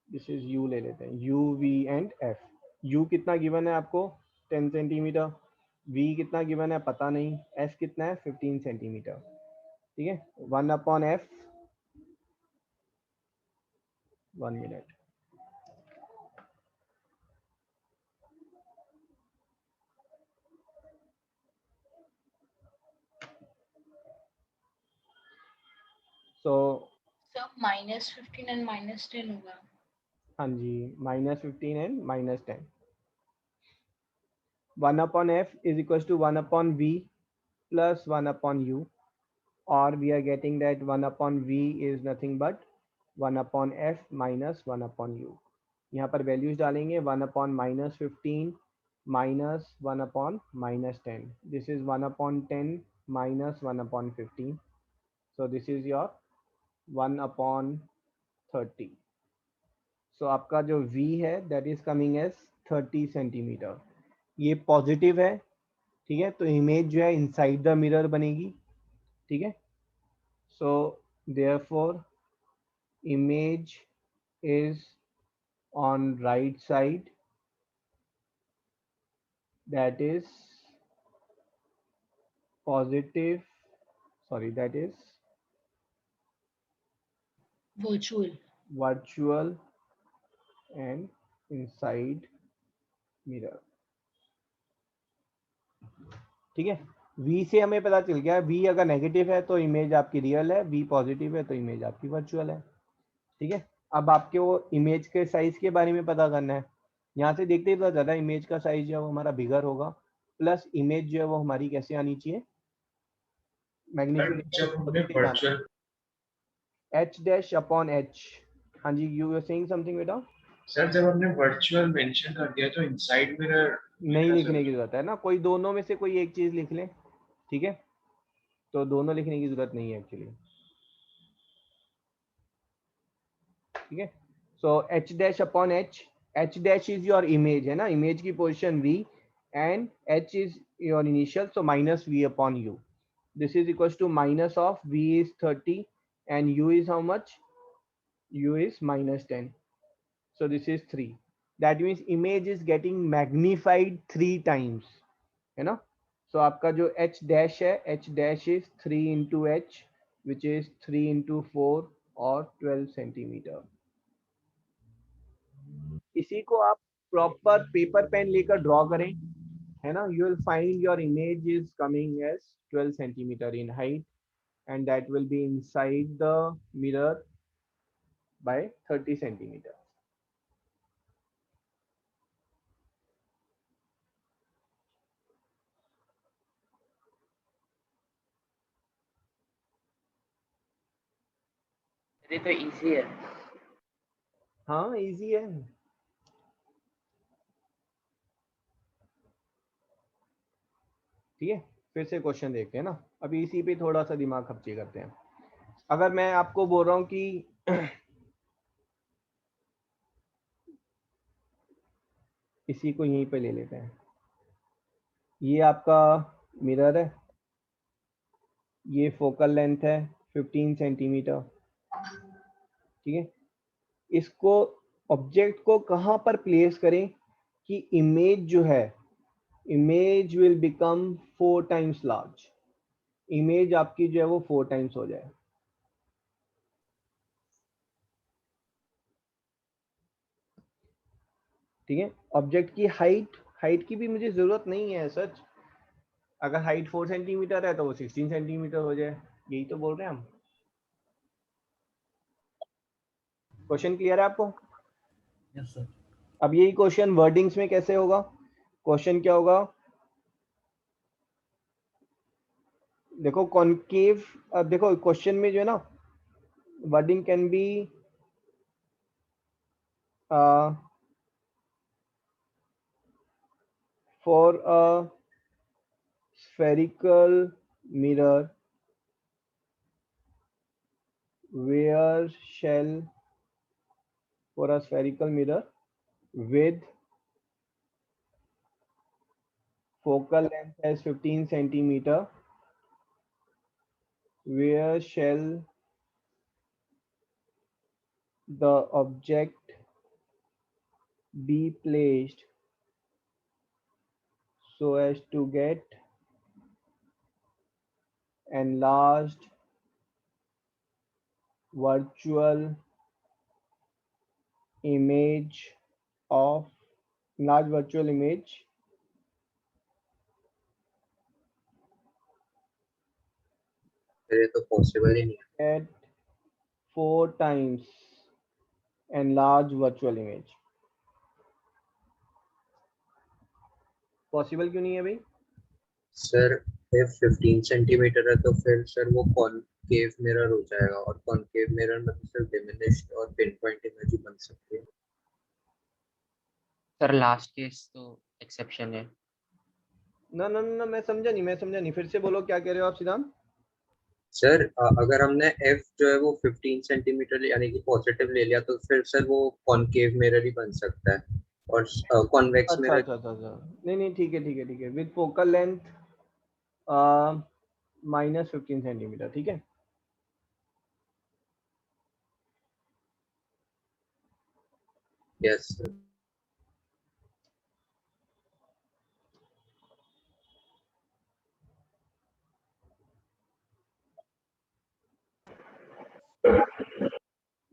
दिस इज यू ले लेते हैं, u v and f. U कितना गिवन है आपको 10 सेंटीमीटर, वी कितना गिवन है पता नहीं, एफ कितना है 15 सेंटीमीटर। ठीक है, 1/f, 1 minute. So sir -15 and -10 होगा। हाँ जी, -15 and -10। 1/f is equals to 1/v plus 1/u, or we are getting that 1/v is nothing but 1/f minus 1/u. यहाँ पर वैल्यूज डालेंगे, 1/-15 minus 1/-10. This is 1/10 minus 1/15. So this is your 1/30. So आपका जो v है that is coming as 30 centimetre. ये पॉजिटिव है। ठीक है, तो इमेज जो है इनसाइड द मिरर बनेगी। ठीक है, so therefore image is on right side, that is positive, sorry that is virtual and inside mirror. ठीक है, v से हमें पता चल गया, v अगर नेगेटिव है तो इमेज आपकी रियल है, v पॉजिटिव है तो इमेज आपकी वर्चुअल है। ठीक है, अब आपके वो इमेज के साइज के बारे में पता करना है। यहाँ से देखते ही पता चला इमेज का साइज जो है वो हमारा बिगर होगा, प्लस इमेज जो है वो हमारी कैसे आनी चाहिए, मैग्नीफिकेशन h-h। हाँ जी, यू आर सेइंग समथिंग बेटा। सर जब हमने वर्चुअल मेंशन कर दिया तो इनसाइड मिरर नहीं लिखने की जरूरत है ना, कोई दोनों में से कोई एक चीज लिख लें। ठीक है, तो दोनों लिखने की जरूरत नहीं है एक्चुअली। ठीक है, so h-h, h- is your image है ना, इमेज की position v and h is your initial, so -v/u। This is equals to minus of v is 30 and u is how much, u is -10, so this is 3. That means image is getting magnified 3 times, है ना। so आपका जो h dash है, h dash is 3 into h, which is 3 into 4 और 12 सेंटीमीटर। इसी को आप प्रॉपर पेपर पेन लेकर ड्रॉ करें, है ना, you will find your image is coming as 12 centimeter in height and that will be inside the mirror by 30 centimeter. ये तो इजी है। हाँ इजी है। ठीक है, फिर से क्वेश्चन देखते हैं ना, अभी इसी पे थोड़ा सा दिमाग खर्ची करते हैं। अगर मैं आपको बोल रहा हूँ कि इसी को यहीं पे ले लेते हैं, ये आपका मिरर है, ये फोकल लेंथ है 15 सेंटीमीटर। ठीक है, इसको ऑब्जेक्ट को कहाँ पर प्लेस करें कि इमेज जो है, image will become 4 times large, image आपकी जो है वो 4 टाइम्स हो जाए। ठीक है, ऑब्जेक्ट की हाइट की भी मुझे जरूरत नहीं है सच, अगर हाइट 4 सेंटीमीटर है तो वो 16 सेंटीमीटर हो जाए, यही तो बोल रहे हैं हम। क्वेश्चन क्लियर है आपको? Yes sir. अब यही क्वेश्चन वर्डिंग्स में कैसे होगा? क्वेश्चन क्या होगा, देखो कॉनकेव, अब देखो क्वेश्चन में जो है ना wording can be for a spherical mirror where shell, for a spherical mirror with focal length as 15 centimeter, where shall the object be placed so as to get enlarged virtual image of large virtual image ये तो पॉसिबल ही नहीं है। at 4 times enlarged virtual image। Possible क्यों नहीं है भाई? सर if 15 सेंटीमीटर है तो फिर सर वो कॉनकेव मिरर हो जाएगा, और कॉनकेव मिरर में तो सिर्फ डिमिनिश्ड और पिन पॉइंट इमेज ही बन सकती है। सर लास्ट केस तो एक्सेप्शन है। ना ना ना, मैं समझा नहीं, फिर से बोलो क्या कह रहे हो आप सिद्धांत? सर अगर हमने f जो है वो 15 सेंटीमीटर यानी कि पॉजिटिव ले लिया तो फिर सर वो कॉनकेव मिरर ही बन सकता है, और कॉन्वेक्स अच्छा मिरर। अच्छा अच्छा अच्छा, नहीं ठीक है ठीक है ठीक है, विद फोकल लेंथ -15 सेंटीमीटर। ठीक है, यस सर।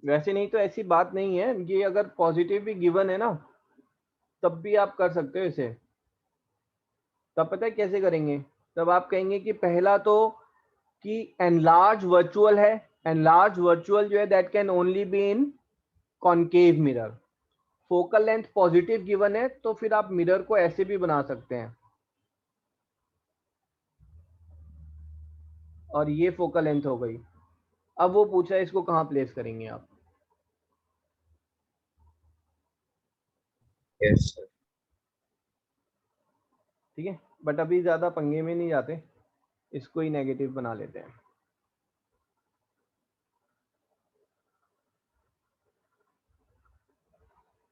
वैसे नहीं तो ऐसी बात नहीं है, ये अगर पॉजिटिव भी गिवन है ना तब भी आप कर सकते हो इसे। तब पता है कैसे करेंगे? तब आप कहेंगे कि पहला तो कि एनलार्ज वर्चुअल है, एनलार्ज वर्चुअल जो है that can only be in concave mirror. Focal length positive given है तो फिर आप मिरर को ऐसे भी बना सकते हैं, और ये फोकल लेंथ हो गई। अब वो पूछ रहा है इसको कहाँ प्लेस करेंगे आप? Yes sir. ठीक है, बट अभी ज्यादा पंगे में नहीं जाते, इसको ही नेगेटिव बना लेते हैं।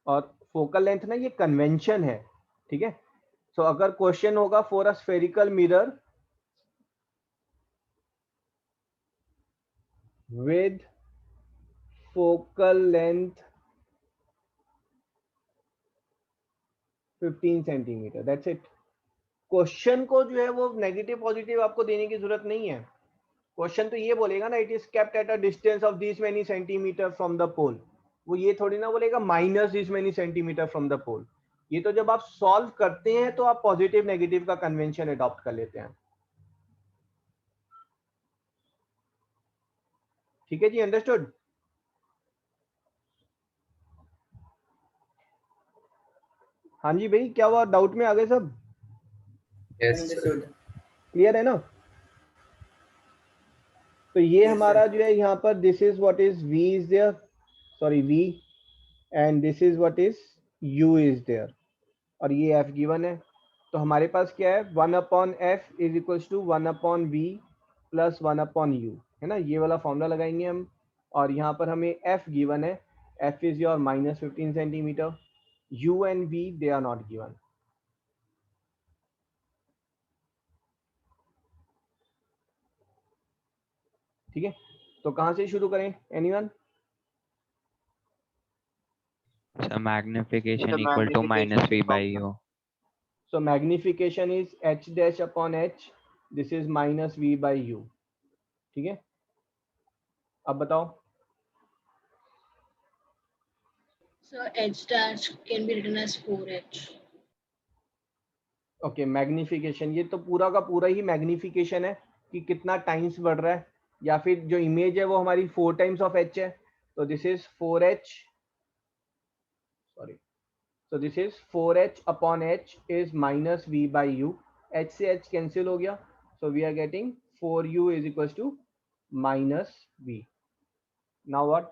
और फोकल लेंथ ना ये कन्वेंशन है। ठीक है, सो अगर क्वेश्चन होगा for a spherical mirror with focal length 15 centimetre, that's it. Question को जो है वो नेगेटिव पॉजिटिव आपको देने की जरूरत नहीं है। क्वेश्चन तो ये बोलेगा ना it is kept at a distance of this many centimetre from the pole, वो ये थोड़ी ना बोलेगा minus this many centimetre from the pole. ये तो जब आप सॉल्व करते हैं तो आप पॉजिटिव नेगेटिव का कन्वेंशन अडॉप्ट कर लेते हैं। ठीक है जी, अंडरस्टूड? हाँ जी भाई, क्या हुआ, डाउट में आ गए सब? Yes sir. अंडरस्टूड। क्लियर है ना? तो तो ये Yes, हमारा sir. जो है यहाँ पर this is what is v is there, sorry v, and this is what is u is there, और ये f गिवन है। तो हमारे पास क्या है, 1/f is equals to 1/v plus 1/u, है ना, ये वाला फॉर्मूला लगाएंगे हम। और यहाँ पर हमें f गिवन है, f is your -15 centimetre, u and v they are not given. ठीक है, तो कहाँ से शुरू करें, anyone? So magnification The equal to minus v by formula. u. So magnification is h dash upon h, this is minus v by u। ठीक है, अब बताओ। So h dash can be written as 4h. Okay, magnification, ये तो पूरा का पूरा ही मैग्निफिकेशन है कि कितना टाइम्स बढ़ रहा है, या फिर जो इमेज है वो हमारी 4 टाइम्स ऑफ h है, तो this is 4h, sorry, so this is 4h upon h is minus v by u, h से h कैंसिल हो गया, so we are getting 4u is equals to minus v। now what?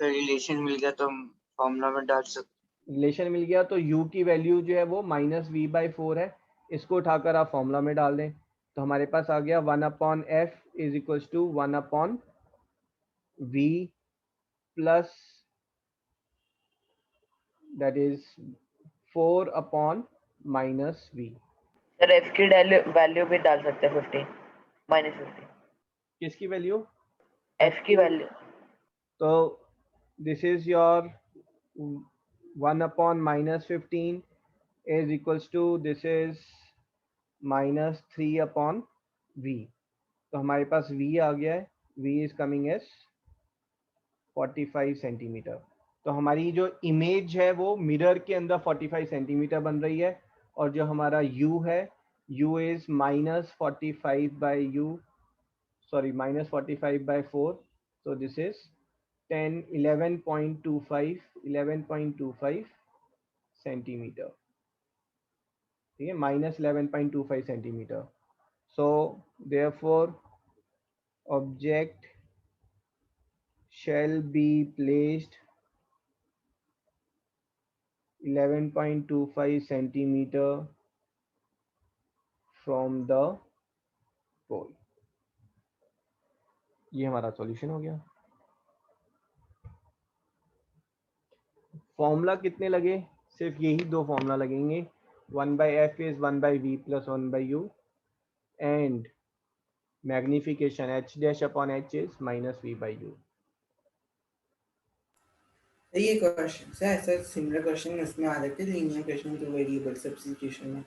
Sir relation मिल गया तो हम फॉर्मूला में डाल सकते। रिलेशन मिल गया तो u की वैल्यू जो है वो माइनस वी बाई 4 है, इसको उठाकर आप फॉर्मूला में डाल दें, तो हमारे पास आ गया 1/f is equals to 1/v plus that is 4/-v। Sir f की वैल्यू भी डाल सकते हैं 15 -15। किसकी वैल्यू? f की वैल्यू। तो this is your 1/-15 is equals to this is -3/v। तो हमारे पास v आ गया है, v is coming as 45 centimetre. तो हमारी जो इमेज है वो मिरर के अंदर 45 सेंटीमीटर बन रही है, और जो हमारा u है, u is -45/4, so this is 11.25 centimetre. ठीक है, -11.25 centimetre. So therefore object shall be placed 11.25 centimeter from the pole। ये हमारा सॉल्यूशन हो गया। फॉर्मूला कितने लगे? सिर्फ यही दो फॉर्मूला लगेंगे, 1/f is 1/v plus 1/u, and magnification h dash upon h is minus v by u। ये क्वेश्चन से ऐसा सिमिलर क्वेश्चन उसमें आ जाते हैं, linear question two variable substitution में।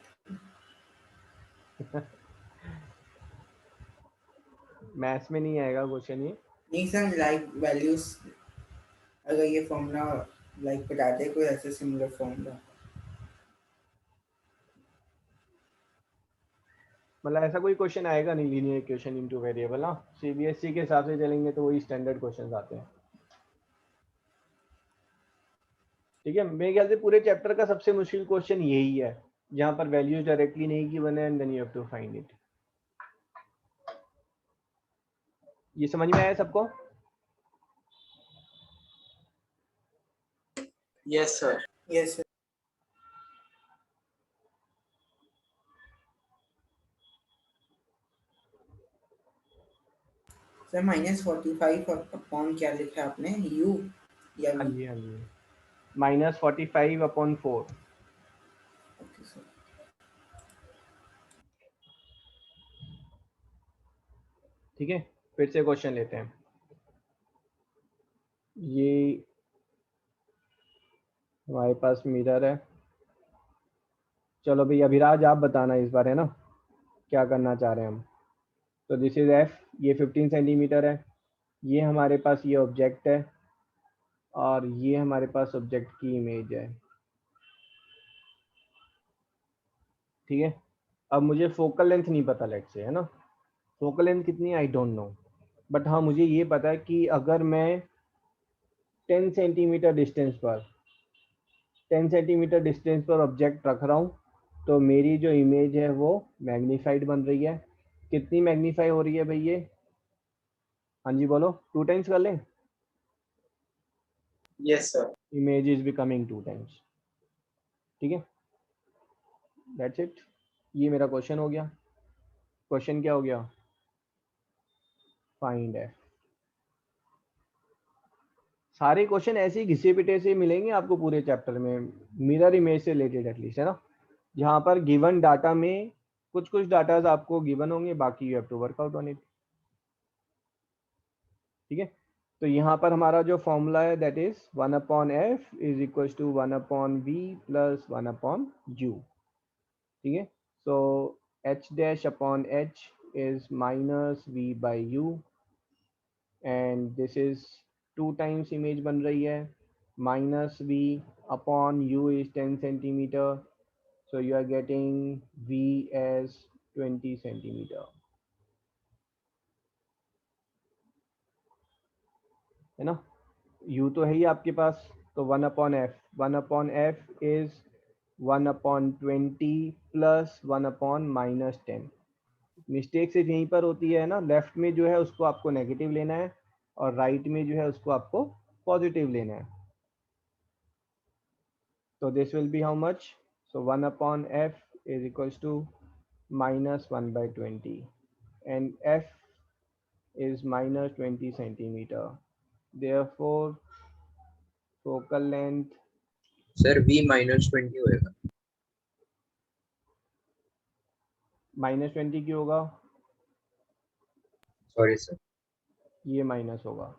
मैथ्स में नहीं आएगा क्वेश्चन ये। नहीं सर, लाइक वैल्यूज अगर ये फॉर्मूला लाइक बताते कोई ऐसे सिमिलर फॉर्मूला, मतलब ऐसा कोई क्वेश्चन आएगा नहीं लीनियर इक्वेशन इनटू वेरिएबल। हाँ, सीबीएसई के हिसाब से चलेंगे तो वही स्टैंडर्ड क्वेश्चंस आते हैं। ठीक है, मेरे ख्याल से पूरे चैप्टर का सबसे मुश्किल क्वेश्चन यही है, जहां पर वैल्यूज डायरेक्टली नहीं गिवन है and then you have to find it. ये समझ में आया सबको? Yes sir. Yes sir. Sir -45 upon क्या लिखा है आपने, u या v? हाँ जी, हाँ जी, -45/4। Okay sir. ठीक है, फिर से क्वेश्चन लेते हैं। ये हमारे पास मिरर है। चलो भाई अभिराज आप बताना इस बार, है ना, क्या करना चाह रहे हैं हम। तो दिस इज f, ये 15 सेंटीमीटर है, ये हमारे पास ये ऑब्जेक्ट है, और ये हमारे पास ऑब्जेक्ट की इमेज है। ठीक है, अब मुझे फोकल लेंथ नहीं पता लेट से, है ना, फोकल लेंथ कितनी आई डोंट नो, बट हाँ मुझे ये पता है कि अगर मैं 10 सेंटीमीटर डिस्टेंस पर ऑब्जेक्ट रख रहा हूँ तो मेरी जो इमेज है वो मैग्नीफाइड बन रही है। कितनी मैग्नीफाई हो रही है भाई ये? हाँ जी बोलो, 2 टाइम्स कर लें? Yes sir. Image is becoming 2 times. ठीक है, दैट्स इट। ये मेरा क्वेश्चन हो गया। क्वेश्चन क्या हो गया? Find F. सारे क्वेश्चन ऐसे ही घिसे पिटे से मिलेंगे आपको पूरे चैप्टर में, मिरर इमेज से रिलेटेड एटलीस्ट, है ना, जहां पर गिवन डाटा में कुछ कुछ डाटा आपको गिवन होंगे, बाकी you have to work out on it. ठीक है, तो यहाँ पर हमारा जो फॉर्मूला है that is 1/f is equal to 1/v plus 1/u। ठीक है, so h dash upon h is minus v by u and this is 2 times image बन रही है, minus v upon u is 10 centimetre, so you are getting v as 20 centimetre, है ना। u तो है ही आपके पास, तो 1/f इज 1/20 प्लस 1/-10। मिस्टेक सिर्फ यहीं पर होती है ना, लेफ्ट में जो है उसको आपको नेगेटिव लेना है और राइट में जो है उसको आपको पॉजिटिव लेना है। तो this will be how much? So 1/f is equals to minus 1/20 and f is minus 20 centimeter. Therefore, focal length sir v -20 होएगा। -20 क्यों होगा? Sorry sir. ये माइनस होगा।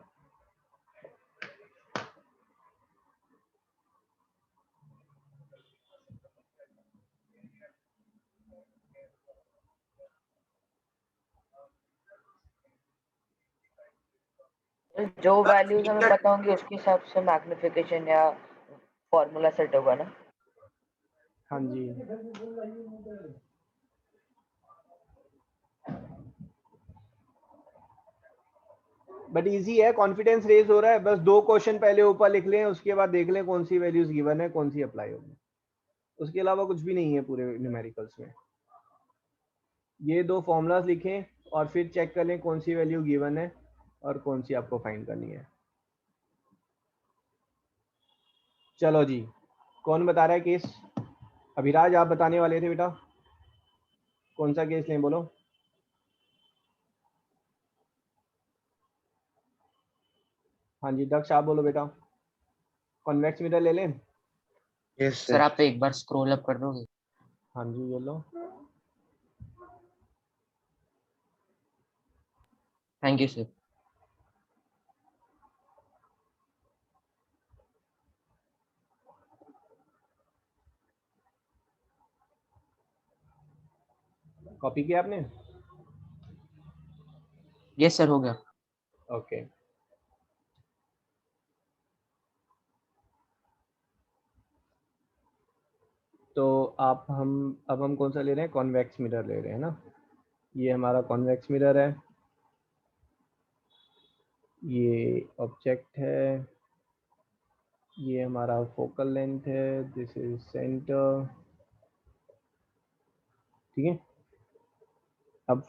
जो वैल्यूज हमें पता होंगी उसके हिसाब से मैग्निफिकेशन या फॉर्मूला सेट होगा ना। हाँ जी, बट इजी है, कॉन्फिडेंस रेज हो रहा है। बस 2 क्वेश्चन पहले ऊपर लिख लें, उसके बाद देख लें कौन सी वैल्यूज गिवन है, कौन सी अप्लाई होगी। उसके अलावा कुछ भी नहीं है पूरे न्यूमेरिकल्स में। ये 2 फॉर्मूलाज लिखें और फिर चेक कर लें कौन सी वैल्यू गिवन है और कौन सी आपको फाइंड करनी है। चलो जी, कौन बता रहा है केस? अभिराज आप बताने वाले थे बेटा, कौन सा केस लें बोलो। हाँ जी दक्ष आप बोलो बेटा, कॉन्वेक्स मिरर ले लें? यस सर आप एक बार स्क्रॉल अप कर दोगे? हाँ जी ये लो। Thank you sir. कॉपी किया आपने? यस सर हो गया। ओके, तो अब हम कौन सा ले रहे हैं? कॉन्वेक्स मिरर ले रहे हैं ना। ये हमारा कॉन्वेक्स मिरर है, ये ऑब्जेक्ट है, ये हमारा फोकल लेंथ है, दिस इज सेंटर। ठीक है, अब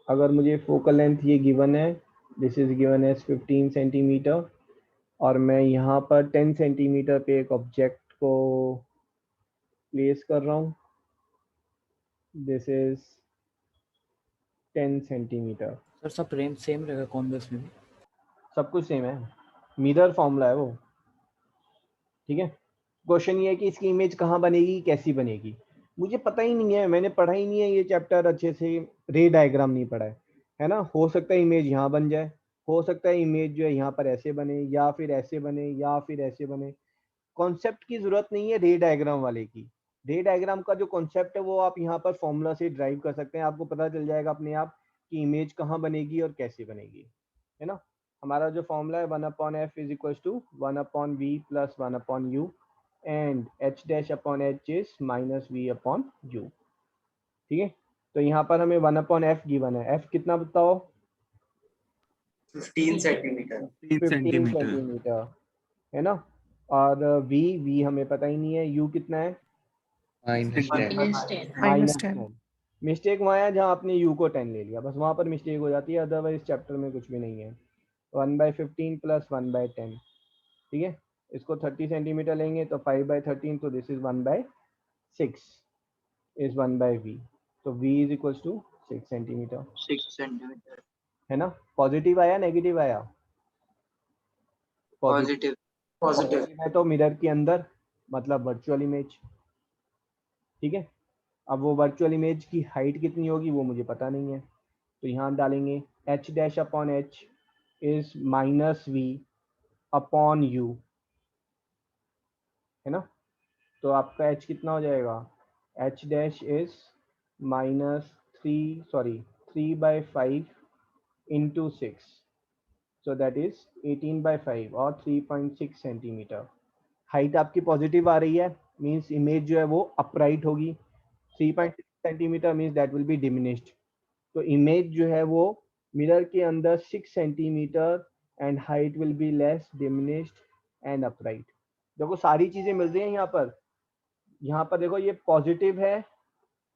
अगर मुझे फोकल लेंथ ये गिवन है, this is given as 15 centimetre, और मैं यहाँ पर 10 सेंटीमीटर पे एक ऑब्जेक्ट को प्लेस कर रहा हूँ, दिस इज 10 सेंटीमीटर। सर सब रेंज सेम रहेगा कॉन्वेक्स में भी? सब कुछ सेम है, मिरर फॉर्मूला है वो। ठीक है, क्वेश्चन ये है कि इसकी इमेज कहाँ बनेगी, कैसी बनेगी। मुझे पता ही नहीं है, मैंने पढ़ा ही नहीं है ये चैप्टर अच्छे से, रे डायग्राम नहीं पढ़ा है ना। हो सकता है इमेज यहाँ बन जाए, हो सकता है इमेज जो है यहाँ पर ऐसे बने, या फिर ऐसे बने, या फिर ऐसे बने। कॉन्सेप्ट की जरूरत नहीं है रे डायग्राम वाले की। रे डायग्राम का जो कॉन्सेप्ट है वो आप यहाँ पर फॉर्मूला से ड्राइव कर सकते हैं, आपको पता चल जाएगा अपने आप कि इमेज कहाँ बनेगी और कैसे बनेगी, है ना। हमारा जो फॉर्मूला है 1/f is equal to 1/v plus 1/u and h dash upon h is minus v upon u। ठीक है, तो यहाँ पर हमें 1/f गिवन है, f कितना बताओ? 15 सेंटीमीटर। 15 सेंटीमीटर, है ना। और v हमें पता ही नहीं है, u कितना है? -10 -10. -10। मिस्टेक वहाँ है जहाँ आपने u को 10 ले लिया, बस वहाँ पर मिस्टेक हो जाती है, अदरवाइज चैप्टर में कुछ भी नहीं है। 1/15 प्लस 1/10, ठीक है। इसको 30 सेंटीमीटर लेंगे तो 5/13, तो दिस इज 1/6 इज 1/v, तो v is equals to 6 centimetre, 6 centimetre. है ना। पॉजिटिव आया नेगेटिव आया? पॉजिटिव। पॉजिटिव है तो मिरर के अंदर, मतलब वर्चुअल इमेज, ठीक है। अब वो वर्चुअल इमेज की हाइट कितनी होगी वो मुझे पता नहीं है, तो यहाँ डालेंगे h dash upon h is -v upon u, है ना। तो आपका h कितना हो जाएगा, h dash is -3/5 into 6, so that is 18/5 और 3.6 सेंटीमीटर। हाइट आपकी पॉजिटिव आ रही है, मीन्स इमेज जो है वो अपराइट होगी। 3.6 centimetre means that will B diminished, तो इमेज जो है वो मिरर के अंदर 6 centimetre and height will be less, diminished and upright. देखो सारी चीजें मिल रही हैं यहाँ पर। यहाँ पर देखो ये पॉजिटिव है,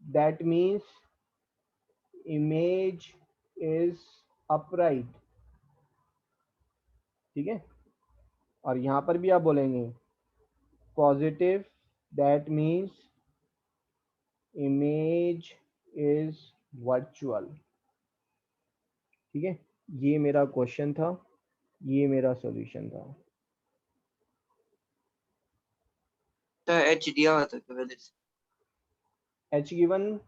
that means image is upright, ठीक है। और यहाँ पर भी आप बोलेंगे positive, that means image is virtual, ठीक है। ये मेरा क्वेश्चन था, ये मेरा सॉल्यूशन था। तो h दिया हुआ था क्या पहले से? h गिवन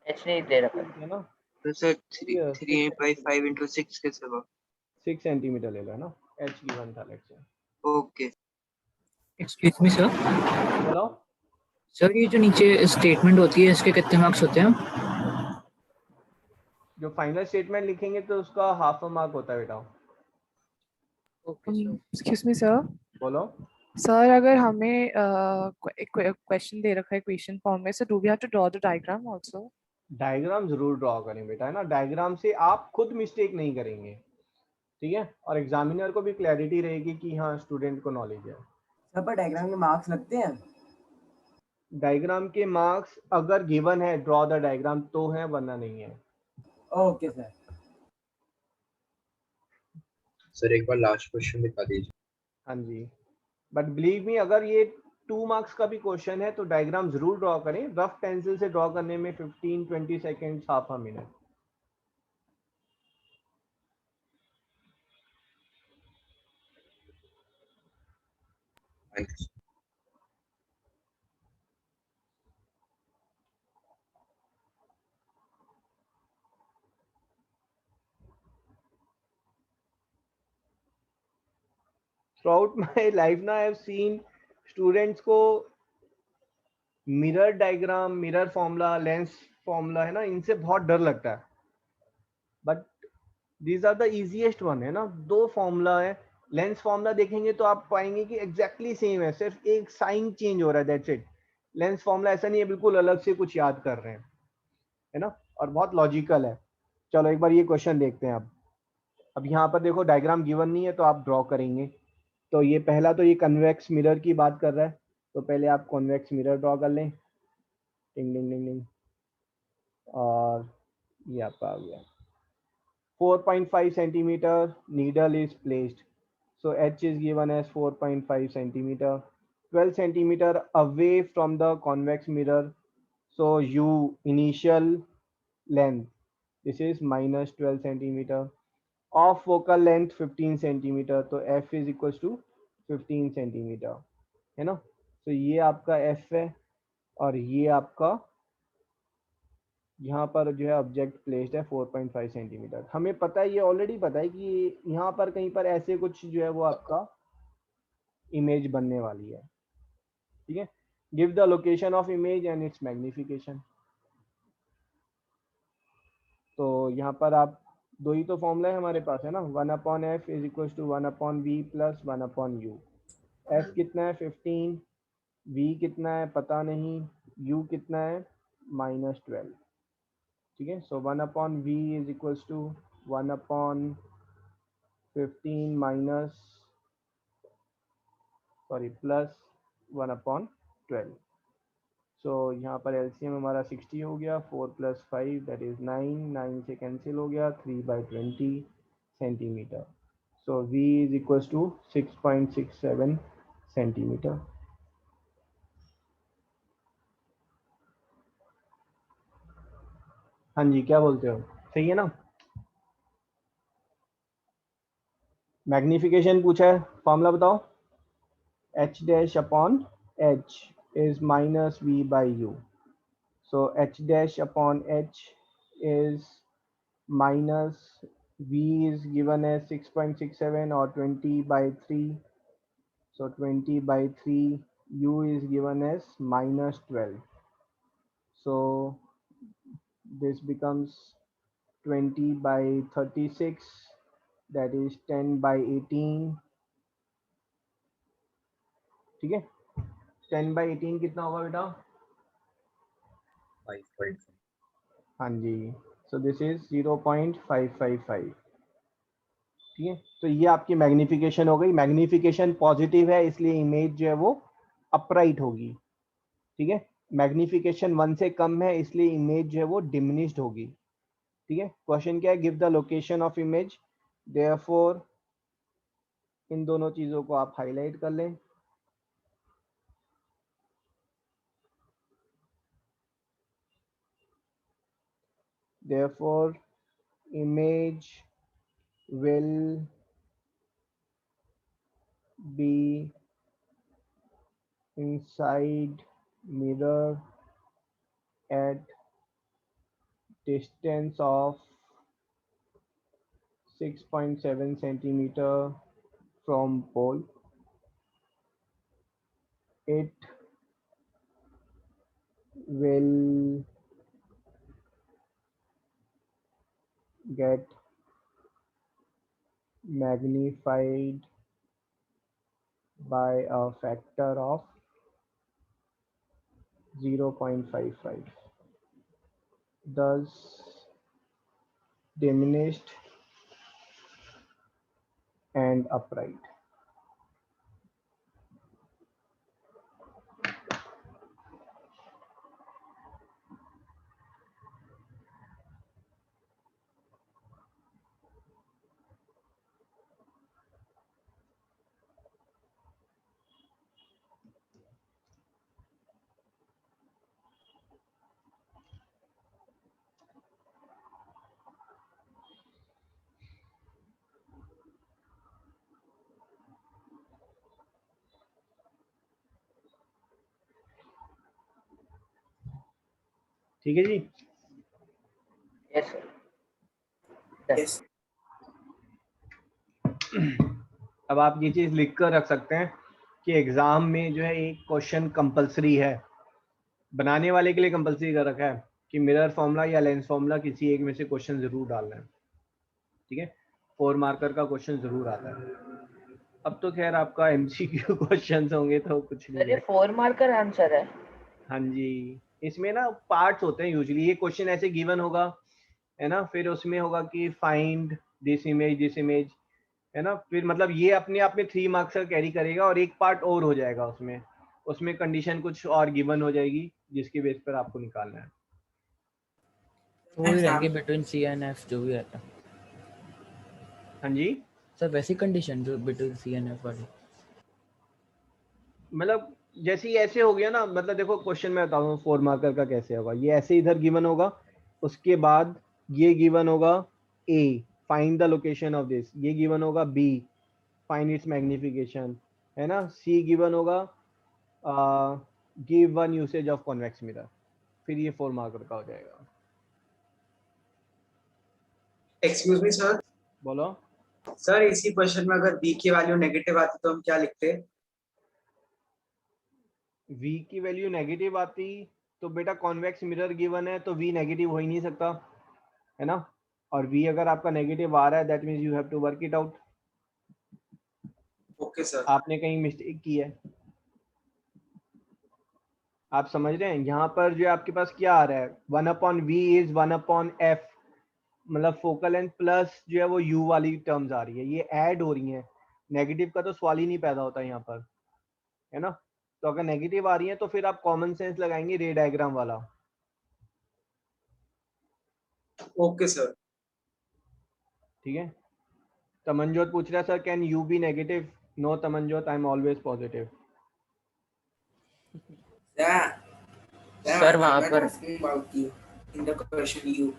एच नहीं दे रखा है ना, तो सर 3/5 into 6 कैसे होगा? 6 सेंटीमीटर ले लो, है ना। h गिवन था, let's say. Okay. Excuse me sir. बोलो सर ये जो नीचे स्टेटमेंट होती है इसके कितने मार्क्स होते हैं? जो फाइनल स्टेटमेंट लिखेंगे तो उसका हाफ अ मार्क होता है बेटा। Excuse me sir. बोलो सर अगर हमें क्वेश्चन दे रखा है क्वेश्चन फॉर्म में, so do we have to draw the diagram also? Diagram जरूर ड्रॉ करें बेटा, है ना। डायग्राम से आप खुद मिस्टेक नहीं करेंगे, ठीक है, और एग्जामिनर को भी क्लैरिटी रहेगी कि हाँ स्टूडेंट को नॉलेज है। सर पर डायग्राम के मार्क्स लगते हैं? डायग्राम के मार्क्स अगर गिवन है ड्रॉ द डायग्राम तो है, वरना नहीं है। Okay sir. सर एक बार लास्ट क्वेश्चन दिखा दीजिए। हाँ जी, बट बिलीव मी अगर ये 2 मार्क्स का भी क्वेश्चन है तो डायग्राम जरूर ड्रॉ करें। रफ पेंसिल से ड्रॉ करने में 15-20 seconds, half a minute. Thank you. Throughout my life ना आई हैव सीन स्टूडेंट्स को mirror diagram, mirror formula, lens formula, है ना, इनसे बहुत डर लगता है, but these are the easiest one, है ना। 2 फॉर्मूला है, लेंस फॉर्मूला देखेंगे तो आप पाएंगे कि एग्जैक्टली सेम है, सिर्फ एक साइन चेंज हो रहा है, दैट्स इट। लेंस फॉर्मूला ऐसा नहीं है बिल्कुल अलग से कुछ याद कर रहे हैं, है ना, और बहुत लॉजिकल है। चलो एक बार ये क्वेश्चन देखते हैं। अब यहाँ पर देखो डायग्राम गिवन नहीं है तो आप ड्रॉ करेंगे। तो ये पहला तो ये कन्वेक्स मिरर की बात कर रहा है, तो पहले आप कॉन्वेक्स मिरर ड्रॉ कर लें। टिंग टिंग टिंग टिंग, और ये आपका आ गया। 4.5 centimeter needle is placed, so h is given as 4.5 centimeter, 12 centimeter away from the convex mirror, so u initial length, this is minus 12 centimeter, of focal length 15 centimeter, तो f is equals to 15 centimeter, है ना। तो ये आपका f है और ये आपका यहाँ पर जो है ऑब्जेक्ट प्लेस्ड है 4.5 सेंटीमीटर। हमें पता है, ये ऑलरेडी पता है कि यहाँ पर कहीं पर ऐसे कुछ जो है वो आपका इमेज बनने वाली है, ठीक है। Give the location of image and it's magnification. तो यहाँ पर आप 2 ही तो फॉर्मूला है हमारे पास, है ना। 1/f is equal to 1/v plus 1/u। f कितना है 15, v कितना है पता नहीं, u कितना है -12, ठीक है। So 1/v is equals to 1/15 minus plus 1/12। So यहाँ पर एलसीएम हमारा 60 हो गया, 4 + 5 दैट इज 9, 9 से कैंसिल हो गया, 3/20 centimetre. So v is equal to 6.67 centimetre. हाँ जी, क्या बोलते हो, सही है ना? मैग्निफिकेशन पूछा है, फॉर्मूला बताओ. h dash upon h is minus v by u. So h dash upon h is minus v is given as 6.67 or 20/3. So 20/3, u is given as -12. So this becomes 20/36, that is 10/18. ठीक है, 10/18 कितना होगा बेटा? 5.5. हाँ जी, सो दिस इज 0.555. ठीक है, तो ये आपकी मैग्निफिकेशन हो गई. मैग्निफिकेशन पॉजिटिव है इसलिए इमेज जो है वो अपराइट होगी. ठीक है, मैग्निफिकेशन 1 से कम है इसलिए इमेज जो है वो डिमिनिश्ड होगी. ठीक है, क्वेश्चन क्या है? Give the location of image. Therefore in दोनों चीजों को आप हाईलाइट कर लें. Therefore image will be inside mirror at distance of 6.7 centimeter from pole. It will get magnified by a factor of 0.55, thus diminished and upright. ठीक है जी. Yes sir. Yes. अब आप ये चीज लिख कर रख सकते हैं कि एग्जाम में जो है एक क्वेश्चन कंपलसरी है, बनाने वाले के लिए कंपलसरी कर रखा है कि मिरर फॉर्मूला या लेंस फॉर्मूला किसी एक में से क्वेश्चन जरूर डालना है. ठीक है, 4 मार्कर का क्वेश्चन जरूर आता है. अब तो खैर आपका एमसीक्यू क्वेश्चंस होंगे तो कुछ सर नहीं ये है. 4 मार्कर आंसर है. हाँ जी, इसमें ना पार्ट्स होते हैं यूजुअली. ये क्वेश्चन ऐसे गिवन होगा है ना, फिर उसमें होगा कि फाइंड दिस इमेज है ना, फिर मतलब ये अपने आप में 3 मार्क्स का कैरी करेगा और एक पार्ट और हो जाएगा उसमें कंडीशन कुछ और गिवन हो जाएगी जिसके बेस पर आपको निकालना है. वो ही रहेंगे बिटवीन सी एंड एफ जो भी रहता. हाँ जी सर वैसी कंडीशन जो बिटवीन सी एंड एफ वाली, मतलब जैसे ही ऐसे हो गया ना, मतलब देखो क्वेश्चन में बताऊँ 4 मार्कर का कैसे होगा. ये ऐसे इधर गिवन होगा, उसके बाद ये गिवन होगा A, find the location of this. ये गिवन होगा बी, फाइंड इट्स मैग्निफिकेशन, है ना. सी गिवन होगा give one usage of convex mirror. फिर ये 4 मार्कर का हो जाएगा. Excuse me sir. बोलो सर इसी क्वेश्चन में अगर b की वैल्यू नेगेटिव आती तो हम क्या लिखते? v की वैल्यू नेगेटिव आती तो बेटा कॉन्वेक्स मिरर गिवन है तो v नेगेटिव हो ही नहीं सकता, है ना. और v अगर आपका नेगेटिव आ रहा है that means you have to work it out. Okay sir. आपने कहीं मिस्टेक की है, आप समझ रहे हैं. यहाँ पर जो आपके पास क्या आ रहा है, 1/v इज 1/f, मतलब फोकल लेंथ प्लस जो है वो u वाली टर्म्स आ रही है, ये ऐड हो रही हैं. नेगेटिव का तो सवाल ही नहीं पैदा होता यहाँ पर, है ना. तो अगर नेगेटिव आ रही है तो फिर आप कॉमन सेंस लगाएंगे रे डायग्राम वाला। Okay sir. ठीक है। तमनजोत पूछ रहा है sir can you be negative? No Tamanjot, I am always positive. Sir वहाँ पर in the question you.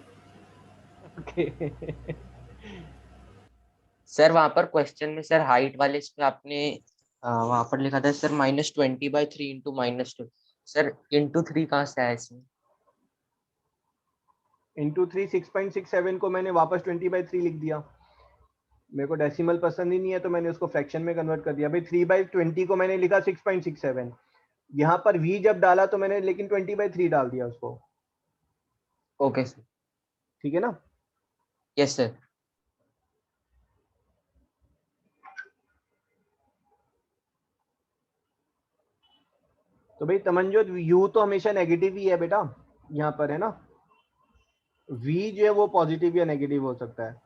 Sir वहाँ पर क्वेश्चन में सर हाइट वाले इस पे आपने वहाँ पर लिखा था सर -20/3 इंटू -2। सर इंटू 3 कहाँ से आया इसमें? इंटू 3 6.67 को मैंने वापस 20/3 लिख दिया। मेरे को डेसिमल पसंद ही नहीं है तो मैंने उसको फ्रैक्शन में कन्वर्ट कर दिया। भाई 3/20 को मैंने लिखा 6.67, यहाँ पर v जब डाला तो मैंने लेकिन 20/3 डाल दिया उसको। Okay sir. ठीक है ना? Yes sir. तो भाई तमनजोत u तो हमेशा नेगेटिव ही है बेटा, यहाँ पर है ना। v जो है वो पॉजिटिव या नेगेटिव हो सकता है।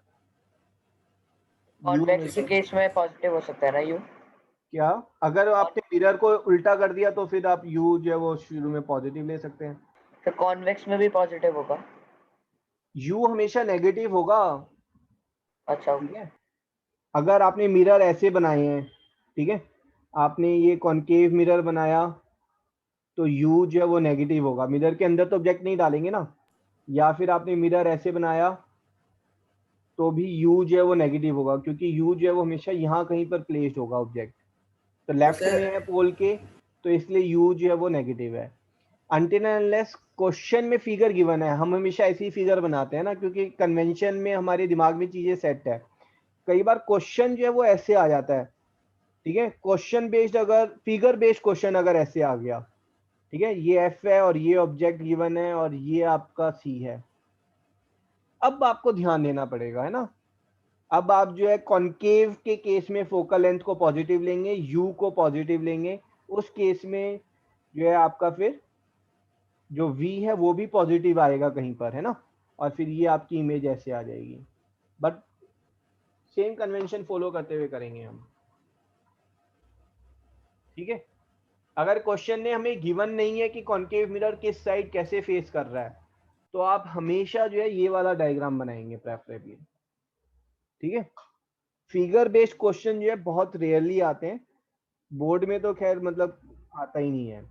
कॉन्वेक्स के केस में पॉजिटिव हो सकता है ना यू? क्या? अगर आपने मिरर को उल्टा कर दिया तो फिर आप u जो है वो शुरू में पॉजिटिव ले सकते हैं। तो कॉन्वेक्स में भी पॉजिटिव होगा? u हमेशा नेगेटिव होगा। अच्छा ठीक है। अगर आपने मिरर ऐसे बनाए हैं, ठीक है, आपने ये कॉनकेव मिरर बनाया तो u जो है वो नेगेटिव होगा। मिरर के अंदर तो ऑब्जेक्ट नहीं डालेंगे ना। या फिर आपने मिरर ऐसे बनाया तो भी u जो है वो नेगेटिव होगा, क्योंकि u जो है वो हमेशा यहाँ कहीं पर प्लेस्ड होगा ऑब्जेक्ट। तो लेफ्ट में है पोल के, तो इसलिए u जो है वो नेगेटिव है। अनटिल अनलेस क्वेश्चन में फिगर गिवन है, हम हमेशा ऐसी फिगर बनाते हैं ना, क्योंकि कन्वेंशन में हमारे दिमाग में चीजें सेट है। कई बार क्वेश्चन जो है वो ऐसे आ जाता है, ठीक है, क्वेश्चन बेस्ड, अगर फिगर बेस्ड क्वेश्चन अगर ऐसे आ गया, ठीक है, ये f है और ये ऑब्जेक्ट गिवन है और ये आपका c है, अब आपको ध्यान देना पड़ेगा, है ना। अब आप जो है कॉनकेव के केस में फोकल लेंथ को पॉजिटिव लेंगे, u को पॉजिटिव लेंगे, उस केस में जो है आपका फिर जो v है वो भी पॉजिटिव आएगा कहीं पर, है ना, और फिर ये आपकी इमेज ऐसे आ जाएगी। बट सेम कन्वेंशन फॉलो करते हुए करेंगे हम। ठीक है। अगर क्वेश्चन ने हमें गिवन नहीं है कि कॉनकेव मिरर किस साइड कैसे फेस कर रहा है, तो आप हमेशा जो है ये वाला डायग्राम बनाएंगे प्रेफरेबली। ठीक है। फिगर बेस्ड क्वेश्चन जो है बहुत रेयरली आते हैं, बोर्ड में तो खैर मतलब आता ही नहीं है।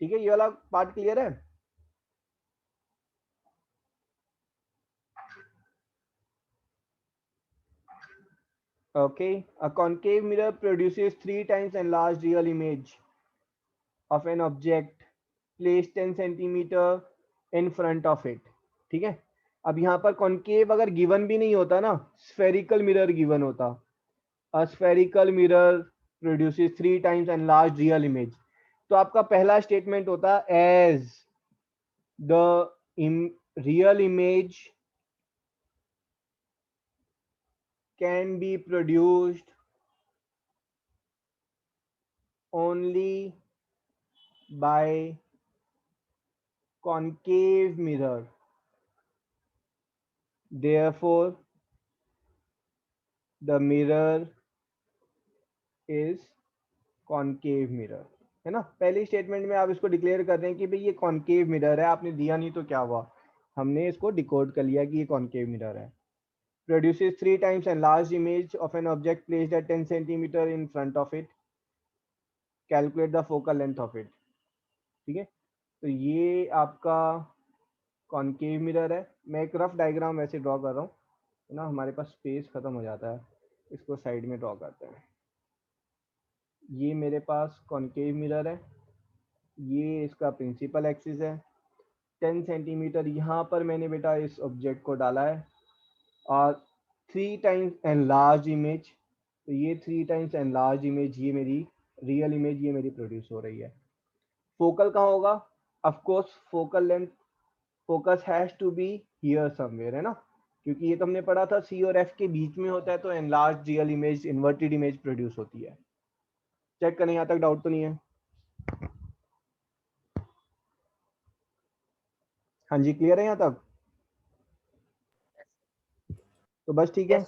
ठीक है, ये वाला पार्ट क्लियर है? Okay, a concave mirror produces 3 times enlarged real image of an object placed 10 centimeter in front of it. ठीक है। अब यहाँ पर कॉन्केव अगर गिवन भी नहीं होता ना, स्फेरिकल मिरर गिवन होता, a spherical mirror produces 3 times enlarged real image, तो आपका पहला स्टेटमेंट होता as the real image can be produced only by concave mirror, therefore the mirror is concave mirror, है ना। पहली स्टेटमेंट में आप इसको डिक्लेयर कर रहे हैं कि भाई ये कॉनकेव मिरर है, आपने दिया नहीं तो क्या हुआ, हमने इसको डिकोड कर लिया कि ये कॉनकेव मिरर है। produces 3 times enlarged image of an object placed at 10 centimeter in front of it, calculate the focal length of it। ठीक है, तो ये आपका कॉनकेव मिरर है। मैं एक रफ डायग्राम वैसे ड्रॉ कर रहा हूँ, है ना, हमारे पास स्पेस खत्म हो जाता है, इसको साइड में ड्रॉ करते हैं। ये मेरे पास कॉनकेव मिरर है, ये इसका प्रिंसिपल एक्सिस है, 10 सेंटीमीटर यहाँ पर मैंने बेटा इस ऑब्जेक्ट को डाला है, और 3 टाइम्स एनलार्ज इमेज, तो ये 3 टाइम्स एनलार्ज इमेज, ये मेरी रियल इमेज, ये मेरी प्रोड्यूस हो रही है। फोकल कहाँ होगा? Of course focal length, focus has to be here somewhere, है ना, क्योंकि ये तो हमने पढ़ा था सी और एफ के बीच में होता है, तो enlarge real image, inverted image produce होती है। चेक करें, यहाँ तक डाउट तो नहीं है? हाँ जी, क्लियर है यहाँ तक? तो बस ठीक है।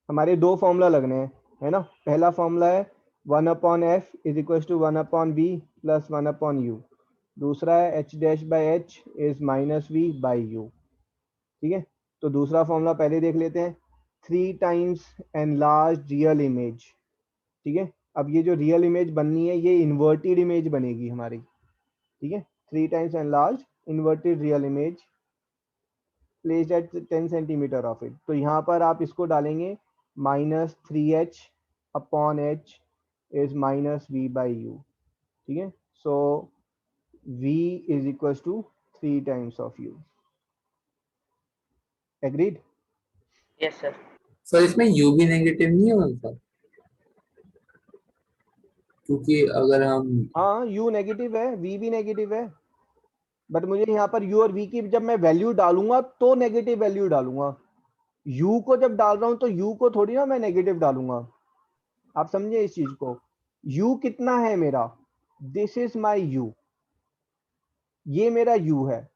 हमारे 2 फॉर्मूला लगने हैं, है ना। पहला फॉर्मूला है 1/f is equal to 1/v plus 1/u। दूसरा है h dash by h is minus v by u। ठीक है, तो दूसरा फॉर्मूला पहले देख लेते हैं, 3 टाइम्स एनलार्ज रियल इमेज। ठीक है, अब ये जो रियल इमेज बननी है ये इन्वर्टेड इमेज बनेगी हमारी। ठीक है, 3 times enlarge inverted real image placed at 10 centimetre of it. तो यहाँ पर आप इसको डालेंगे -3h upon h is minus v by u। ठीक है, so v is equal to 3 times of u। Agreed? Yes sir. Sir इसमें u भी नेगेटिव नहीं होता, क्योंकि अगर हम हाँ u नेगेटिव है, v भी नेगेटिव है, बट मुझे यहाँ पर u और v की जब मैं वैल्यू डालूंगा तो नेगेटिव वैल्यू डालूंगा। u को जब डाल रहा हूं तो u को थोड़ी ना मैं नेगेटिव डालूंगा। आप समझे इस चीज को। u कितना है मेरा, दिस इज माई u, ये मेरा u है।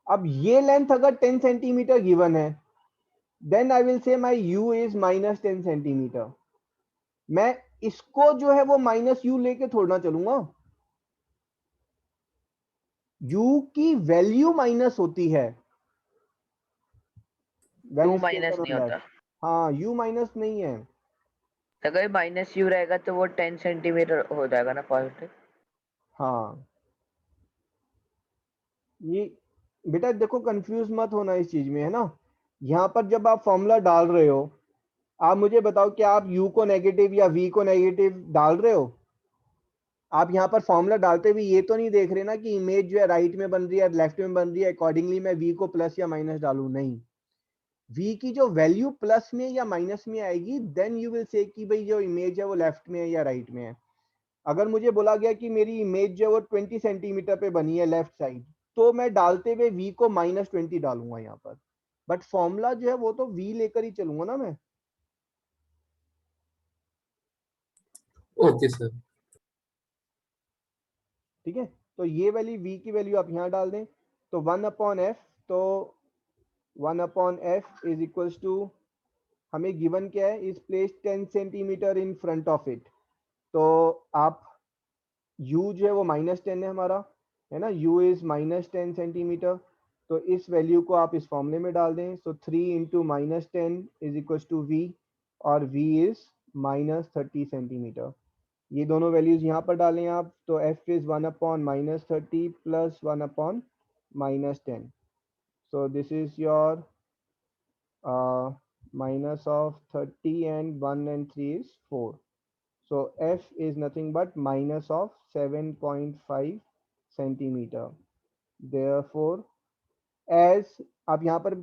अब ये लेंथ अगर 10 सेंटीमीटर गिवन है, then I will say my u is minus 10 centimetre. मैं इसको जो है वो माइनस u लेके थोड़ा चलूंगा। u की वैल्यू माइनस होती है when u it's minus taken नहीं on that। होता। हाँ u माइनस नहीं है। अगर माइनस u रहेगा तो वो 10 सेंटीमीटर हो जाएगा ना पॉजिटिव। हाँ, ये बेटा देखो कंफ्यूज मत होना इस चीज में, है ना। यहाँ पर जब आप फॉर्मूला डाल रहे हो, आप मुझे बताओ कि आप u को नेगेटिव या v को नेगेटिव डाल रहे हो। आप यहाँ पर फॉर्मूला डालते हुए ये तो नहीं देख रहे ना कि इमेज जो है राइट में बन रही है लेफ्ट में बन रही है, अकॉर्डिंगली मैं v को प्लस या माइनस डालू। नहीं, v की जो वैल्यू प्लस में या माइनस में आएगी देन यू विल से कि भाई जो इमेज है वो लेफ्ट में है या राइट में है। अगर मुझे बोला गया कि मेरी इमेज जो है वो 20 सेंटीमीटर पे बनी है लेफ्ट साइड, तो मैं डालते हुए v को -20 डालूंगा यहाँ पर, बट फॉर्मूला जो है वो तो v लेकर ही चलूंगा ना मैं। Okay sir. ठीक है, तो ये वाली v की वैल्यू आप यहाँ डाल दें, तो 1/f, तो 1/f इज इक्वल्स टू, हमें गिवन क्या है, is placed 10 centimetre in front of it. तो आप u जो है वो -10 है हमारा, है ना, u इज -10 सेंटीमीटर। तो इस वैल्यू को आप इस फॉर्मूले में डाल दें। So 3 into -10 is equal to v, और v इज -30 सेंटीमीटर। ये दोनों वैल्यूज यहाँ पर डालें आप, तो f is 1/-30 plus 1/-10। So this is your -30 and 1 and 3 is 4. So f is nothing but minus of 7.5 centimeter. Therefore, as आप यहाँ पर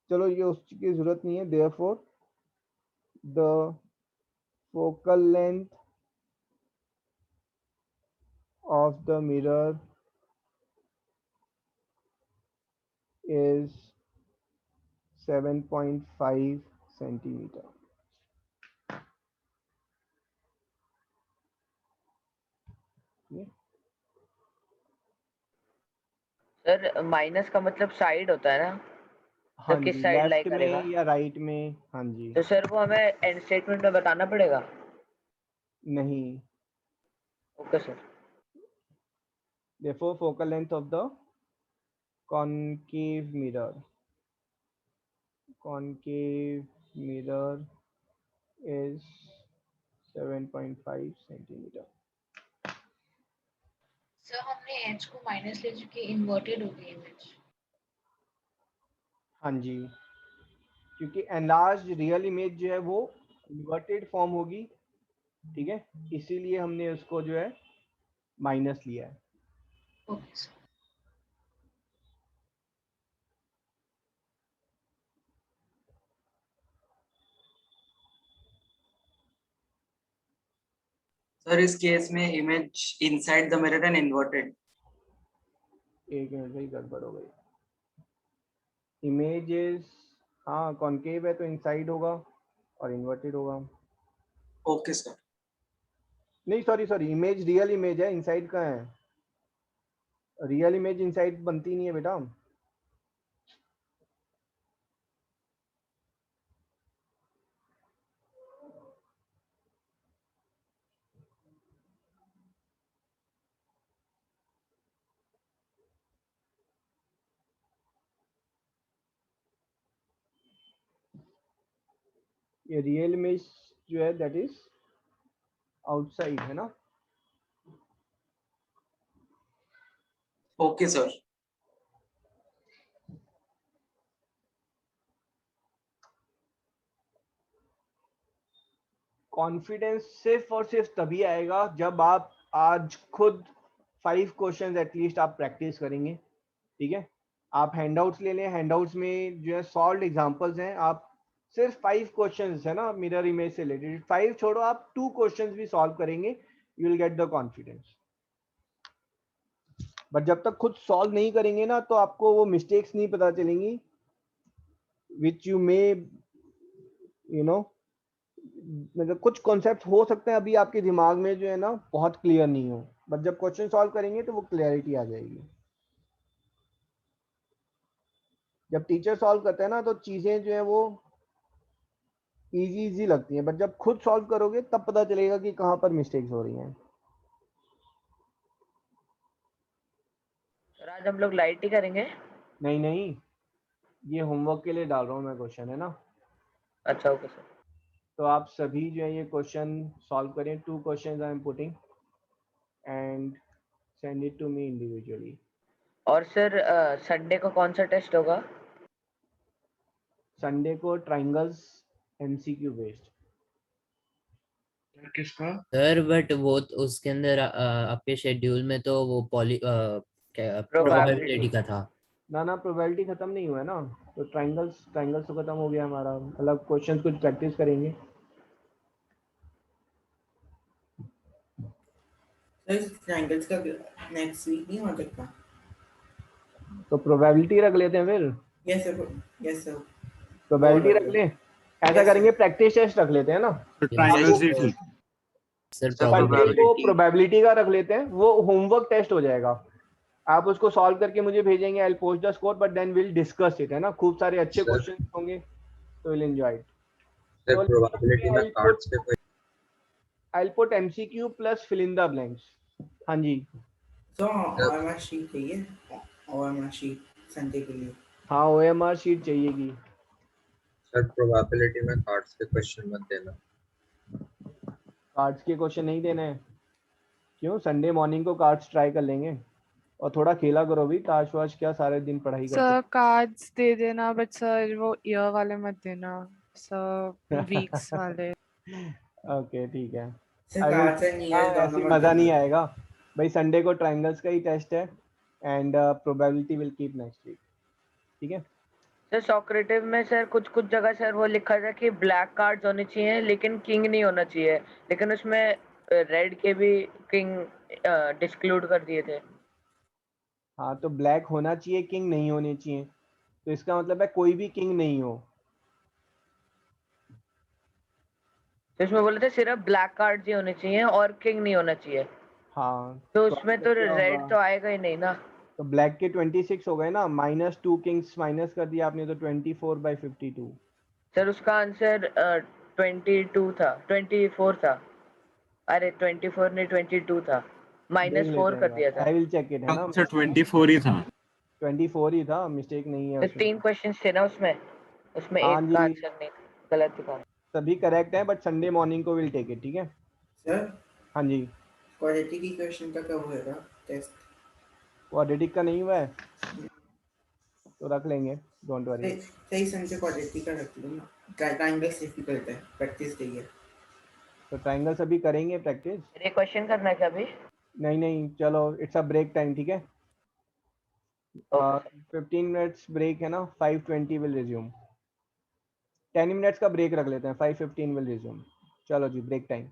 चलो ये उसकी जरूरत नहीं है। Therefore, the focal length of the mirror is 7.5 centimeter. Sir minus का मतलब साइड होता है ना, हाँ तो किस जी, साइड लाई लेफ्ट करेगा। में या राइट में। हाँ जी, तो सर वो हमें एंड स्टेटमेंट में बताना पड़ेगा। नहीं। Okay sir. Therefore, focal length of the concave mirror is 7.5 centimeter. Sir हमने h को माइनस ले चुके, इन्वर्टेड हो गई इमेज। हाँ जी, क्योंकि एनलार्ज रियल इमेज जो है वो इन्वर्टेड फॉर्म होगी। ठीक है, इसीलिए हमने उसको जो है माइनस लिया है। Okay sir. सर इस केस में image inside the mirror and inverted. एक मिनट भाई, गड़बड़ हो गई। इमेजेस, हाँ कॉन्केव है तो इनसाइड होगा और इन्वर्टेड होगा। Okay sir. नहीं सॉरी, इमेज रियल इमेज है, इनसाइड का है। रियल इमेज इनसाइड बनती नहीं है बेटा। ये रियल इमेज जो है दैट इज आउटसाइड है ना. Okay sir. कॉन्फिडेंस सिर्फ और सिर्फ तभी आएगा जब आप आज खुद 5 क्वेश्चंस एटलीस्ट आप प्रैक्टिस करेंगे. ठीक है, आप हैंडआउट्स ले लें. हैंडआउट्स में जो है सॉल्व्ड एग्जांपल्स हैं. आप सिर्फ 5 क्वेश्चंस है ना मिरर इमेज से रिलेटेड, 5 छोड़ो, आप 2 क्वेश्चंस भी सॉल्व करेंगे, you will get the confidence. But जब तक खुद सॉल्व नहीं करेंगे ना तो आपको वो मिस्टेक्स नहीं पता चलेंगी which you may you know, मतलब कुछ कॉन्सेप्ट हो सकते हैं अभी आपके दिमाग में जो है ना बहुत क्लियर नहीं हो, बट जब क्वेश्चन सॉल्व करेंगे तो वो क्लियरिटी आ जाएगी. जब टीचर सॉल्व करते हैं ना तो चीजें जो है वो इजी लगती हैं, बट जब खुद सॉल्व करोगे तब पता चलेगा कि कहाँ पर मिस्टेक्स हो रही हैं. सर आज हम लोग लाइट ही करेंगे. नहीं, ये होमवर्क के लिए डाल रहा हूँ मैं क्वेश्चन, है ना. अच्छा ओके सर. तो आप सभी जो है ये क्वेश्चन सॉल्व करें. 2 questions I am putting and send it to me individually. और सर संडे को कौन सा टेस्ट होगा? संडे को ट्रायंगल्स एमसीक्यू बेस्ड. किसका? सर बट वो उसके अंदर आपके शेड्यूल में तो वो प्रोबेबिलिटी का था ना प्रोबेबिलिटी खत्म नहीं हुआ है ना, तो ट्रायंगल्स तो खत्म हो गया हमारा. मतलब क्वेश्चंस कुछ प्रैक्टिस करेंगे. ट्रायंगल्स का नेक्स्ट वीक नहीं हो सकता? तो प्रोबेबिलिटी रख लेते हैं फिर. Yes sir. प्रोबेबिलिटी रख लें. ऐसा करेंगे प्रैक्टिस टेस्ट रख लेते हैं ना. ट्रायंगल्स ही ठीक. सर संडे को प्रोबेबिलिटी का रख लेते हैं, वो होमवर्क टेस्ट हो जाएगा. आप उसको सॉल्व करके मुझे भेजेंगे. I will post the score but then will discuss it, है ना. खूब सारे अच्छे क्वेश्चन होंगे तो विल एंजॉय इट. प्रोबेबिलिटी में कार्ड्स पे कोई I will put MCQ plus fill in the blanks. हाँ जी. तो ओएमआर शीट चाहिए, ओएमआर शीट संडे के लिए. हाँ ओएमआर शीट चाहिएगी. सर प्रोबेबिलिटी में कार्ड्स के क्वेश्चन मत देना. कार्ड्स के क्वेश्चन नहीं देने हैं? क्यों, संडे मॉर्निंग को कार्ड्स ट्राई कर लेंगे और थोड़ा खेला करो भी. ताश वाश क्या सारे दिन पढ़ाई करते. सर कार्ड्स दे देना बट सर वो ईयर वाले मत देना सर, वीक्स वाले. ओके ठीक है. ऐसे मजा नहीं आएगा भाई. संडे को ट्रायंगल्स का ही टेस्ट है and probability will keep next week. ठीक है सर सोक्रेटिव में सर कुछ जगह सर वो लिखा था कि ब्लैक कार्ड्स होने चाहिए लेकिन किंग नहीं होना चाहिए, लेकिन उसमें रेड के भी किंग डिस्क्लूड कर दिए थे. हाँ तो ब्लैक होना चाहिए, किंग नहीं होने चाहिए, तो इसका मतलब है कोई भी किंग नहीं हो. तो इसमें बोले थे सिर्फ ब्लैक कार्ड्स ही होने चाहिए और किंग नहीं होना चाहिए. हाँ तो उसमें तो रेड तो आएगा ही नहीं ना. तो ब्लैक के 26 हो गए ना, -2 किंग्स माइनस कर दिया आपने तो 24/52. सर उसका आंसर 22 था, 24 था. अरे 24 नहीं 22 था, -4 कर दिया था. आई विल चेक इट, है ना. 24 ही था. 24 ही था, मिस्टेक नहीं है. तो 3 क्वेश्चंस थे ना उसमें हाँ एक का आंसर नहीं गलत दिखा. सभी करेक्ट है बट संडे मॉर्निंग को विल टेक इट. ठीक है सर हाँ जी. क्वाड्रेटिक इक्वेशन का कब होएगा टेस्ट? क्वाड्रेटिक का नहीं हुआ है तो रख लेंगे, डोंट वरी. सही संडे क्वाड्रेटिक का रख लो ना. ट्रायंगल्स डिफिकल्ट है, प्रैक्टिस चाहिए. तो ट्रायंगल्स अभी करेंगे प्रैक्टिस. ये क्वेश्चन करना है क्या अभी? नहीं चलो इट्स अ ब्रेक टाइम. ठीक है 15 मिनट्स ब्रेक है ना. 5:20 विल रिज्यूम. 10 मिनट्स का ब्रेक रख लेते हैं. 5:15 विल रिज्यूम. चलो जी ब्रेक टाइम.